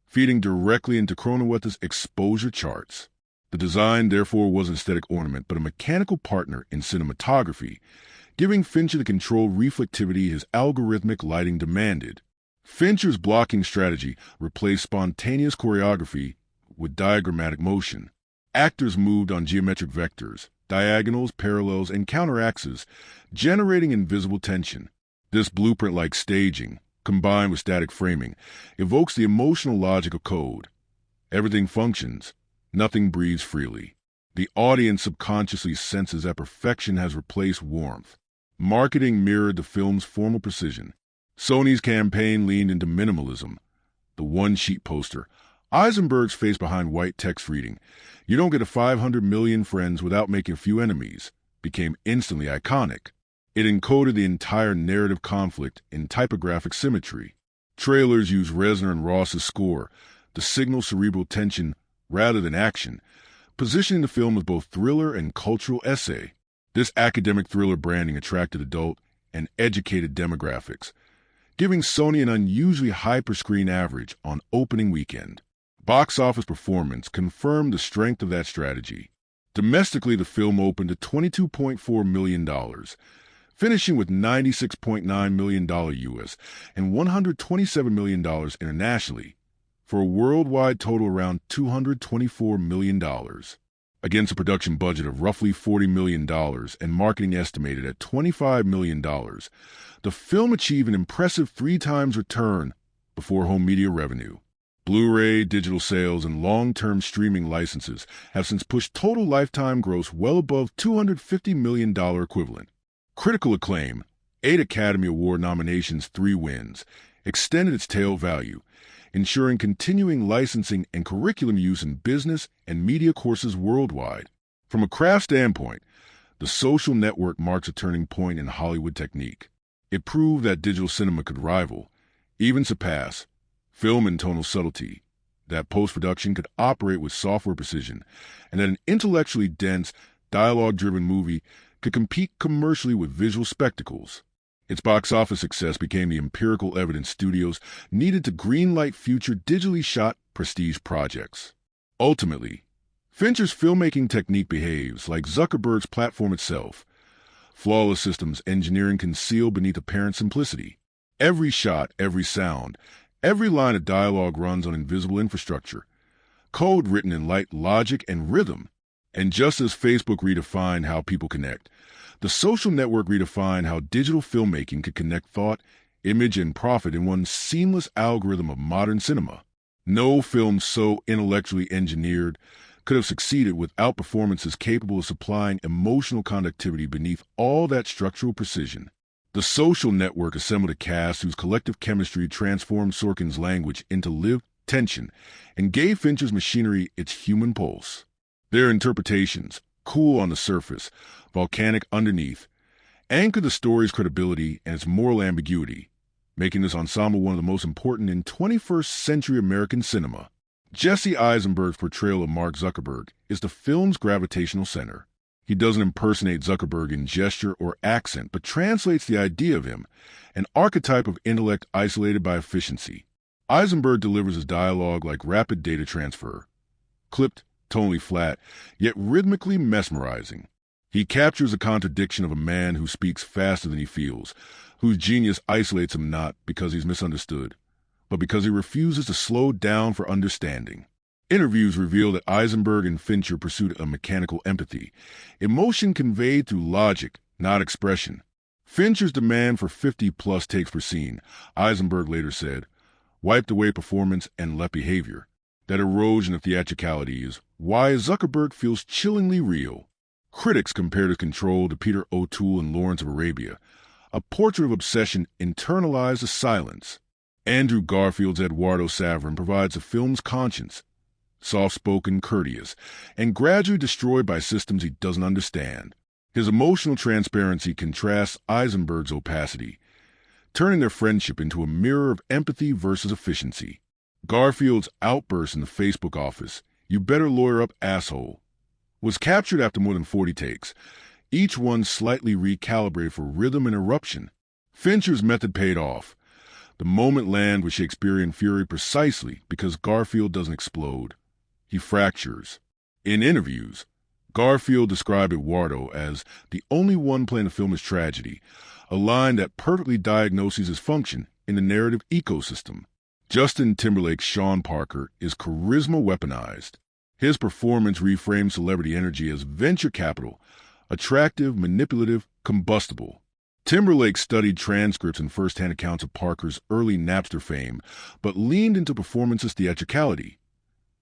feeding directly into Cronenweth's exposure charts. The design, therefore, wasn't aesthetic ornament, but a mechanical partner in cinematography, giving Fincher the controlled reflectivity his algorithmic lighting demanded. Fincher's blocking strategy replaced spontaneous choreography with diagrammatic motion. Actors moved on geometric vectors, diagonals, parallels, and counteraxes, generating invisible tension. This blueprint-like staging, combined with static framing, evokes the emotional logic of code. Everything functions, nothing breathes freely. The audience subconsciously senses that perfection has replaced warmth. Marketing mirrored the film's formal precision. Sony's campaign leaned into minimalism. The one-sheet poster, Eisenberg's face behind white text reading, "You don't get a 500 million friends without making a few enemies," became instantly iconic. It encoded the entire narrative conflict in typographic symmetry. Trailers used Reznor and Ross's score to signal cerebral tension rather than action, positioning the film as both thriller and cultural essay. This academic thriller branding attracted adult and educated demographics, giving Sony an unusually high per-screen average on opening weekend. Box office performance confirmed the strength of that strategy. Domestically, the film opened at $22.4 million, finishing with $96.9 million U.S. and $127 million internationally, for a worldwide total around $224 million. Against a production budget of roughly $40 million and marketing estimated at $25 million, the film achieved an impressive 3 times return before home media revenue. Blu-ray, digital sales, and long-term streaming licenses have since pushed total lifetime gross well above $250 million equivalent. Critical acclaim, 8 Academy Award nominations, 3 wins, extended its tail value, ensuring continuing licensing and curriculum use in business and media courses worldwide. From a craft standpoint, The Social Network marks a turning point in Hollywood technique. It proved that digital cinema could rival, even surpass, film in tonal subtlety, that post-production could operate with software precision, and that an intellectually dense, dialogue-driven movie could compete commercially with visual spectacles. Its box office success became the empirical evidence studios needed to greenlight future digitally shot prestige projects. Ultimately, Fincher's filmmaking technique behaves like Zuckerberg's platform itself. Flawless systems engineering concealed beneath apparent simplicity. Every shot, every sound, every line of dialogue runs on invisible infrastructure. Code written in light logic and rhythm. And just as Facebook redefined how people connect, the social network redefined how digital filmmaking could connect thought, image, and profit in one seamless algorithm of modern cinema. No film so intellectually engineered could have succeeded without performances capable of supplying emotional conductivity beneath all that structural precision. The Social Network assembled a cast whose collective chemistry transformed Sorkin's language into lived tension and gave Fincher's machinery its human pulse. Their interpretations, cool on the surface, volcanic underneath, anchor the story's credibility and its moral ambiguity, making this ensemble one of the most important in 21st century American cinema. Jesse Eisenberg's portrayal of Mark Zuckerberg is the film's gravitational center. He doesn't impersonate Zuckerberg in gesture or accent, but translates the idea of him, an archetype of intellect isolated by efficiency. Eisenberg delivers his dialogue like rapid data transfer, clipped, tonally flat, yet rhythmically mesmerizing. He captures the contradiction of a man who speaks faster than he feels, whose genius isolates him not because he's misunderstood, but because he refuses to slow down for understanding. Interviews reveal that Eisenberg and Fincher pursued a mechanical empathy, emotion conveyed through logic, not expression. Fincher's demand for 50-plus takes per scene, Eisenberg later said, wiped away performance and left behavior. That erosion of theatricality is why Zuckerberg feels chillingly real. Critics compared his control to Peter O'Toole in Lawrence of Arabia, a portrait of obsession internalized as silence. Andrew Garfield's Eduardo Saverin provides the film's conscience, soft-spoken, courteous, and gradually destroyed by systems he doesn't understand. His emotional transparency contrasts Eisenberg's opacity, turning their friendship into a mirror of empathy versus efficiency. Garfield's outburst in the Facebook office, "You better lawyer up, asshole," was captured after more than 40 takes, each one slightly recalibrated for rhythm and eruption. Fincher's method paid off. The moment lands with Shakespearean fury precisely because Garfield doesn't explode. He fractures. In interviews, Garfield described Eduardo as the only one playing the film as tragedy, a line that perfectly diagnoses his function in the narrative ecosystem. Justin Timberlake's Sean Parker is charisma weaponized. His performance reframes celebrity energy as venture capital, attractive, manipulative, combustible. Timberlake studied transcripts and first-hand accounts of Parker's early Napster fame, but leaned into performance's theatricality.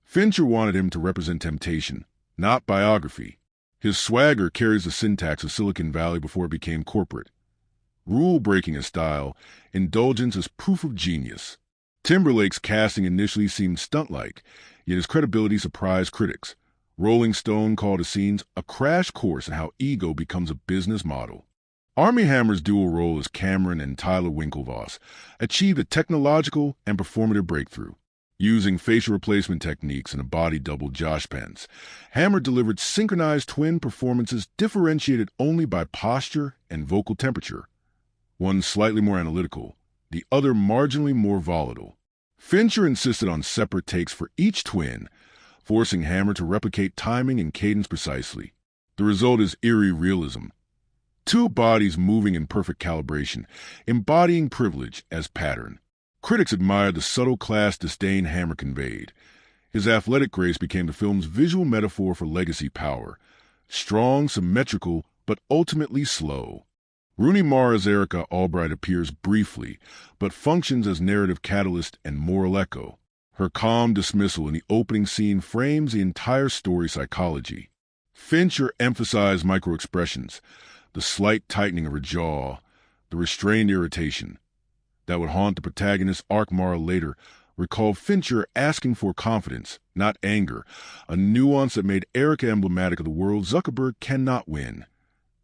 Fincher wanted him to represent temptation, not biography. His swagger carries the syntax of Silicon Valley before it became corporate. Rule-breaking as style, indulgence as proof of genius. Timberlake's casting initially seemed stunt-like, yet his credibility surprised critics. Rolling Stone called his scenes a crash course in how ego becomes a business model. Armie Hammer's dual role as Cameron and Tyler Winklevoss achieved a technological and performative breakthrough. Using facial replacement techniques and a body double Josh Pence, Hammer delivered synchronized twin performances differentiated only by posture and vocal temperature. One slightly more analytical, the other marginally more volatile. Fincher insisted on separate takes for each twin, forcing Hammer to replicate timing and cadence precisely. The result is eerie realism. Two bodies moving in perfect calibration, embodying privilege as pattern. Critics admired the subtle class disdain Hammer conveyed. His athletic grace became the film's visual metaphor for legacy power. Strong, symmetrical, but ultimately slow. Rooney Mara's Erica Albright appears briefly, but functions as narrative catalyst and moral echo. Her calm dismissal in the opening scene frames the entire story's psychology. Fincher emphasized microexpressions, the slight tightening of her jaw, the restrained irritation that would haunt the protagonist's arc. Mara later recalled Fincher asking for confidence, not anger, a nuance that made Erica emblematic of the world Zuckerberg cannot win.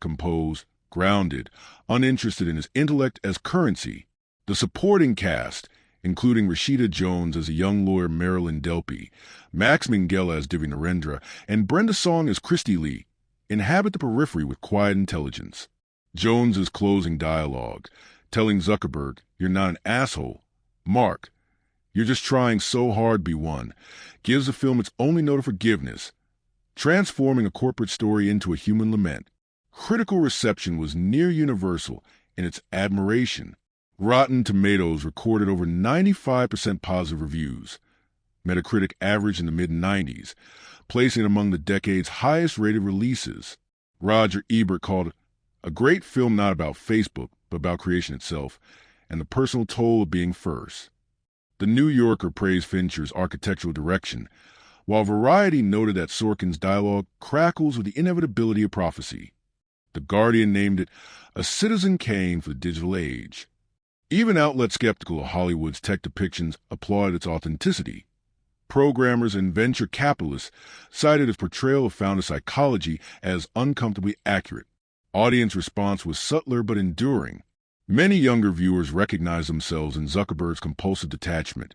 Composed, grounded, uninterested in his intellect as currency. The supporting cast, including Rashida Jones as a young lawyer Marilyn Delpy, Max Minghella as Divi Narendra, and Brenda Song as Christy Lee, inhabit the periphery with quiet intelligence. Jones's closing dialogue, telling Zuckerberg, "You're not an asshole. Mark, you're just trying so hard, B1," gives the film its only note of forgiveness, transforming a corporate story into a human lament. Critical reception was near universal in its admiration. Rotten Tomatoes recorded over 95% positive reviews. Metacritic averaged in the mid-90s, placing it among the decade's highest-rated releases. Roger Ebert called it a great film not about Facebook, but about creation itself, and the personal toll of being first. The New Yorker praised Fincher's architectural direction, while Variety noted that Sorkin's dialogue crackles with the inevitability of prophecy. The Guardian named it a Citizen Kane for the digital age. Even outlets skeptical of Hollywood's tech depictions applauded its authenticity. Programmers and venture capitalists cited its portrayal of founder psychology as uncomfortably accurate. Audience response was subtler but enduring. Many younger viewers recognized themselves in Zuckerberg's compulsive detachment.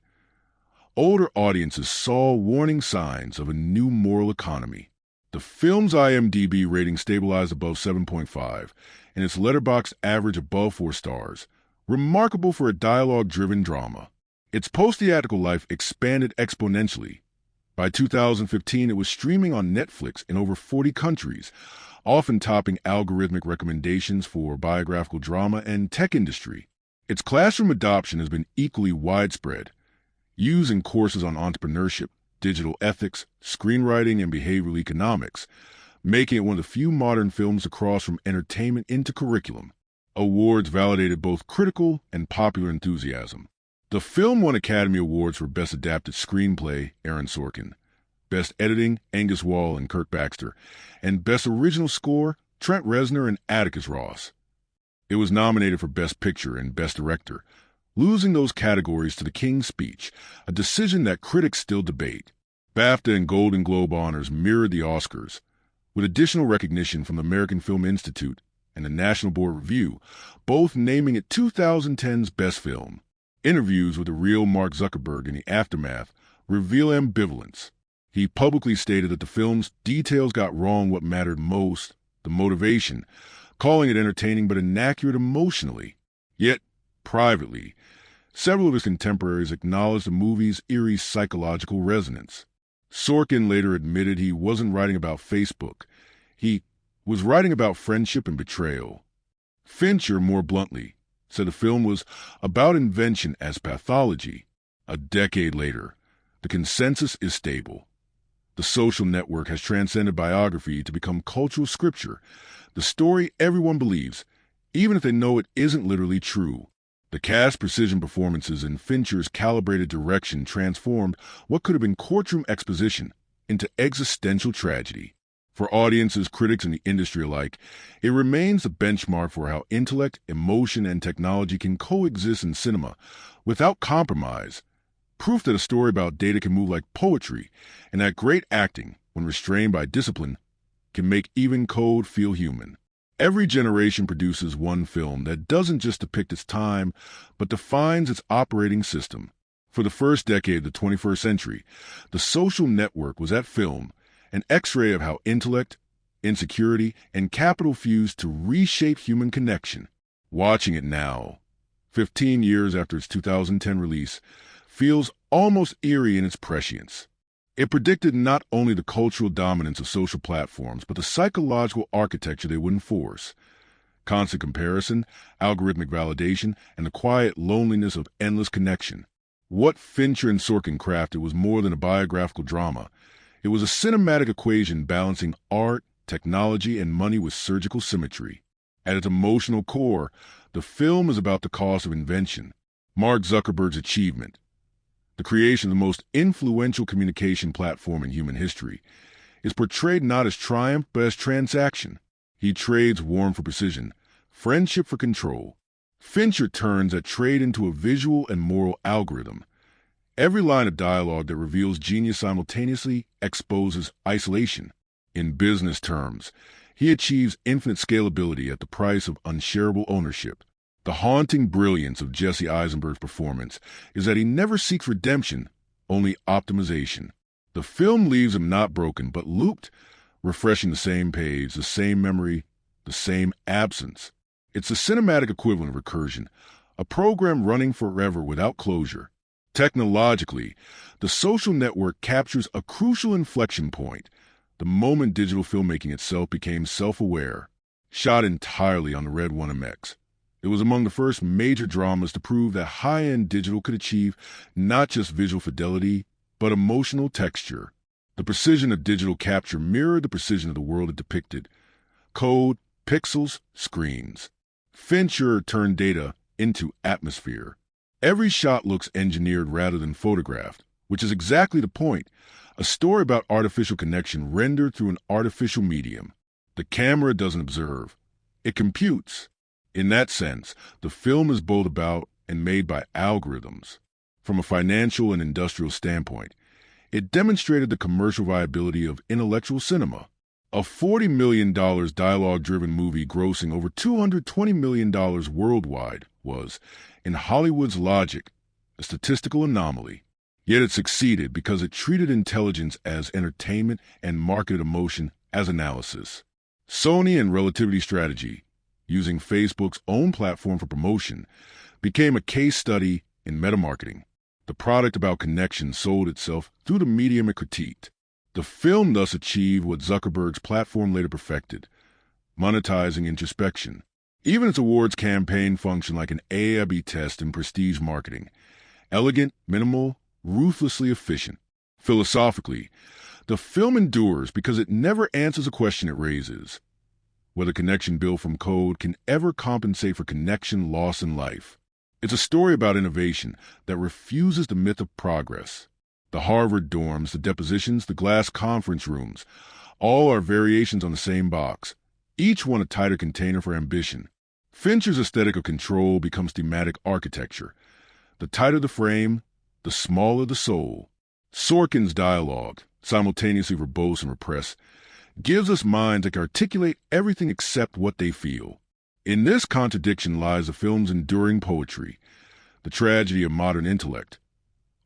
Older audiences saw warning signs of a new moral economy. The film's IMDb rating stabilized above 7.5, and its Letterboxd average above 4 stars, remarkable for a dialogue-driven drama. Its post-theatrical life expanded exponentially. By 2015, it was streaming on Netflix in over 40 countries, often topping algorithmic recommendations for biographical drama and tech industry. Its classroom adoption has been equally widespread, used in courses on entrepreneurship, digital ethics, screenwriting, and behavioral economics, making it one of the few modern films to cross from entertainment into curriculum. Awards validated both critical and popular enthusiasm. The film won Academy Awards for Best Adapted Screenplay, Aaron Sorkin, Best Editing, Angus and Kirk Baxter, and Best Original Score, Trent Reznor and Atticus Ross. It was nominated for Best Picture and Best Director, losing those categories to The King's Speech, a decision that critics still debate. BAFTA and Golden Globe honors mirrored the Oscars, with additional recognition from the American Film Institute and the National Board Review, both naming it 2010's Best Film. Interviews with the real Mark Zuckerberg in the aftermath reveal ambivalence. He publicly stated that the film's details got wrong what mattered most, the motivation, calling it entertaining but inaccurate emotionally. Yet, privately, several of his contemporaries acknowledged the movie's eerie psychological resonance. Sorkin later admitted he wasn't writing about Facebook. He was writing about friendship and betrayal. Fincher, more bluntly, said the film was about invention as pathology. A decade later, the consensus is stable. The Social Network has transcended biography to become cultural scripture, the story everyone believes, even if they know it isn't literally true. The cast precision performances and Fincher's calibrated direction transformed what could have been courtroom exposition into existential tragedy. For audiences, critics, and the industry alike, it remains the benchmark for how intellect, emotion, and technology can coexist in cinema without compromise. Proof that a story about data can move like poetry, and that great acting, when restrained by discipline, can make even code feel human. Every generation produces one film that doesn't just depict its time, but defines its operating system. For the first decade of the 21st century, The Social Network was that film, an X-ray of how intellect, insecurity, and capital fuse to reshape human connection. Watching it now, 15 years after its 2010 release, feels almost eerie in its prescience. It predicted not only the cultural dominance of social platforms, but the psychological architecture they would enforce. Constant comparison, algorithmic validation, and the quiet loneliness of endless connection. What Fincher and Sorkin crafted was more than a biographical drama. It was a cinematic equation balancing art, technology, and money with surgical symmetry. At its emotional core, the film is about the cost of invention, Mark Zuckerberg's achievement, the creation of the most influential communication platform in human history, is portrayed not as triumph but as transaction. He trades warmth for precision, friendship for control. Fincher turns that trade into a visual and moral algorithm. Every line of dialogue that reveals genius simultaneously exposes isolation. In business terms, he achieves infinite scalability at the price of unshareable ownership. The haunting brilliance of Jesse Eisenberg's performance is that he never seeks redemption, only optimization. The film leaves him not broken, but looped, refreshing the same page, the same memory, the same absence. It's the cinematic equivalent of recursion, a program running forever without closure. Technologically, The Social Network captures a crucial inflection point, the moment digital filmmaking itself became self-aware. Shot entirely on the Red 1MX, it was among the first major dramas to prove that high-end digital could achieve not just visual fidelity, but emotional texture. The precision of digital capture mirrored the precision of the world it depicted. Code, pixels, screens. Fincher turned data into atmosphere. Every shot looks engineered rather than photographed, which is exactly the point. A story about artificial connection rendered through an artificial medium. The camera doesn't observe. It computes. In that sense, the film is both about and made by algorithms. From a financial and industrial standpoint, it demonstrated the commercial viability of intellectual cinema. A $40 million dialogue-driven movie grossing over $220 million worldwide was, in Hollywood's logic, a statistical anomaly. Yet it succeeded because it treated intelligence as entertainment and marketed emotion as analysis. Sony and Relativity Strategy, using Facebook's own platform for promotion, became a case study in meta-marketing. The product about connection sold itself through the medium it critiqued. The film thus achieved what Zuckerberg's platform later perfected, monetizing introspection. Even its awards campaign functioned like an A/B test in prestige marketing. Elegant, minimal, ruthlessly efficient. Philosophically, the film endures because it never answers a question it raises: whether connection built from code can ever compensate for connection lost in life. It's a story about innovation that refuses the myth of progress. The Harvard dorms, the depositions, the glass conference rooms, all are variations on the same box, each one a tighter container for ambition. Fincher's aesthetic of control becomes thematic architecture. The tighter the frame, the smaller the soul. Sorkin's dialogue, simultaneously verbose and repressed, gives us minds that can articulate everything except what they feel. In this contradiction lies the film's enduring poetry, the tragedy of modern intellect.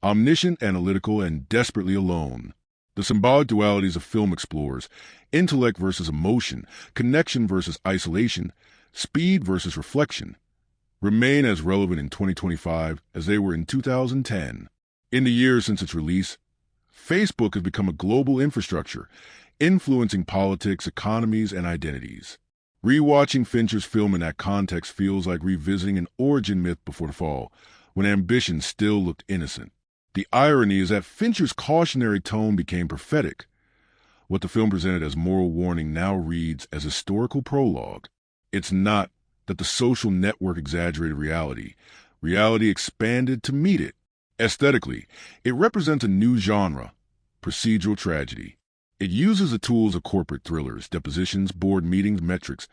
Omniscient, analytical, and desperately alone. The symbolic dualities of film explores intellect versus emotion, connection versus isolation, speed versus reflection, remain as relevant in 2025 as they were in 2010. In the years since its release, Facebook has become a global infrastructure, influencing politics, economies, and identities. Rewatching Fincher's film in that context feels like revisiting an origin myth before the fall, when ambition still looked innocent. The irony is that Fincher's cautionary tone became prophetic. What the film presented as moral warning now reads as historical prologue. It's not that the social network exaggerated reality. Reality expanded to meet it. Aesthetically, it represents a new genre, procedural tragedy. It uses the tools of corporate thrillers, depositions, board meetings, metrics,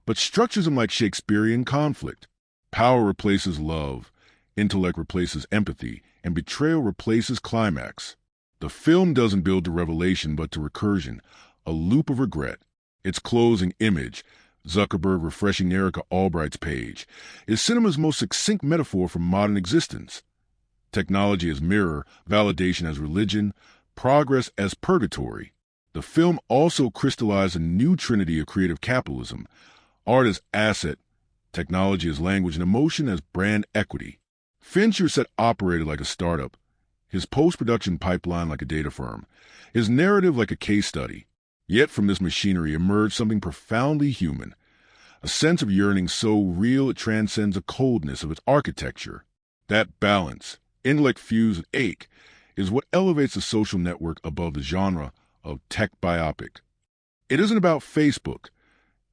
but structures them like Shakespearean conflict. Power replaces love, intellect replaces empathy, and betrayal replaces climax. The film doesn't build to revelation but to recursion, a loop of regret. Its closing image, Zuckerberg refreshing Erica Albright's page, is cinema's most succinct metaphor for modern existence. Technology as mirror, validation as religion, progress as purgatory. The film also crystallized a new trinity of creative capitalism: art as asset, technology as language, and emotion as brand equity. Fincher set operated like a startup, his post-production pipeline like a data firm, his narrative like a case study. Yet from this machinery emerged something profoundly human, a sense of yearning so real it transcends the coldness of its architecture. That balance, intellect fused with ache, is what elevates the social network above the genre of tech biopic. It isn't about Facebook.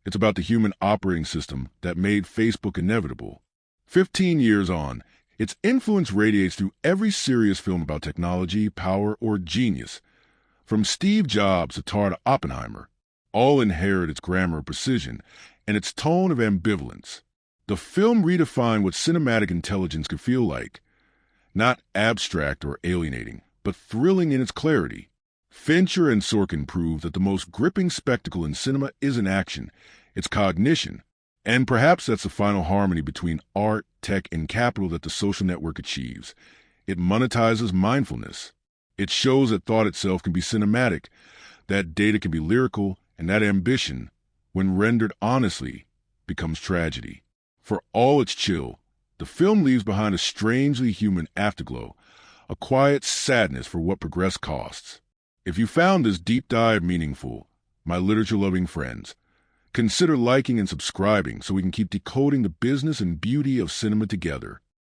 It's about the human operating system that made Facebook inevitable. 15 years on, its influence radiates through every serious film about technology, power, or genius. From Steve Jobs to Tara Oppenheimer, all inherit its grammar of precision and its tone of ambivalence. The film redefined what cinematic intelligence could feel like. Not abstract or alienating, but thrilling in its clarity. Fincher and Sorkin proved that the most gripping spectacle in cinema isn't action, it's cognition. And perhaps that's the final harmony between art, tech, and capital that the social network achieves. It monetizes mindfulness. It shows that thought itself can be cinematic, that data can be lyrical, and that ambition, when rendered honestly, becomes tragedy. For all its chill, the film leaves behind a strangely human afterglow, a quiet sadness for what progress costs. If you found this deep dive meaningful, my literature-loving friends, consider liking and subscribing so we can keep decoding the business and beauty of cinema together.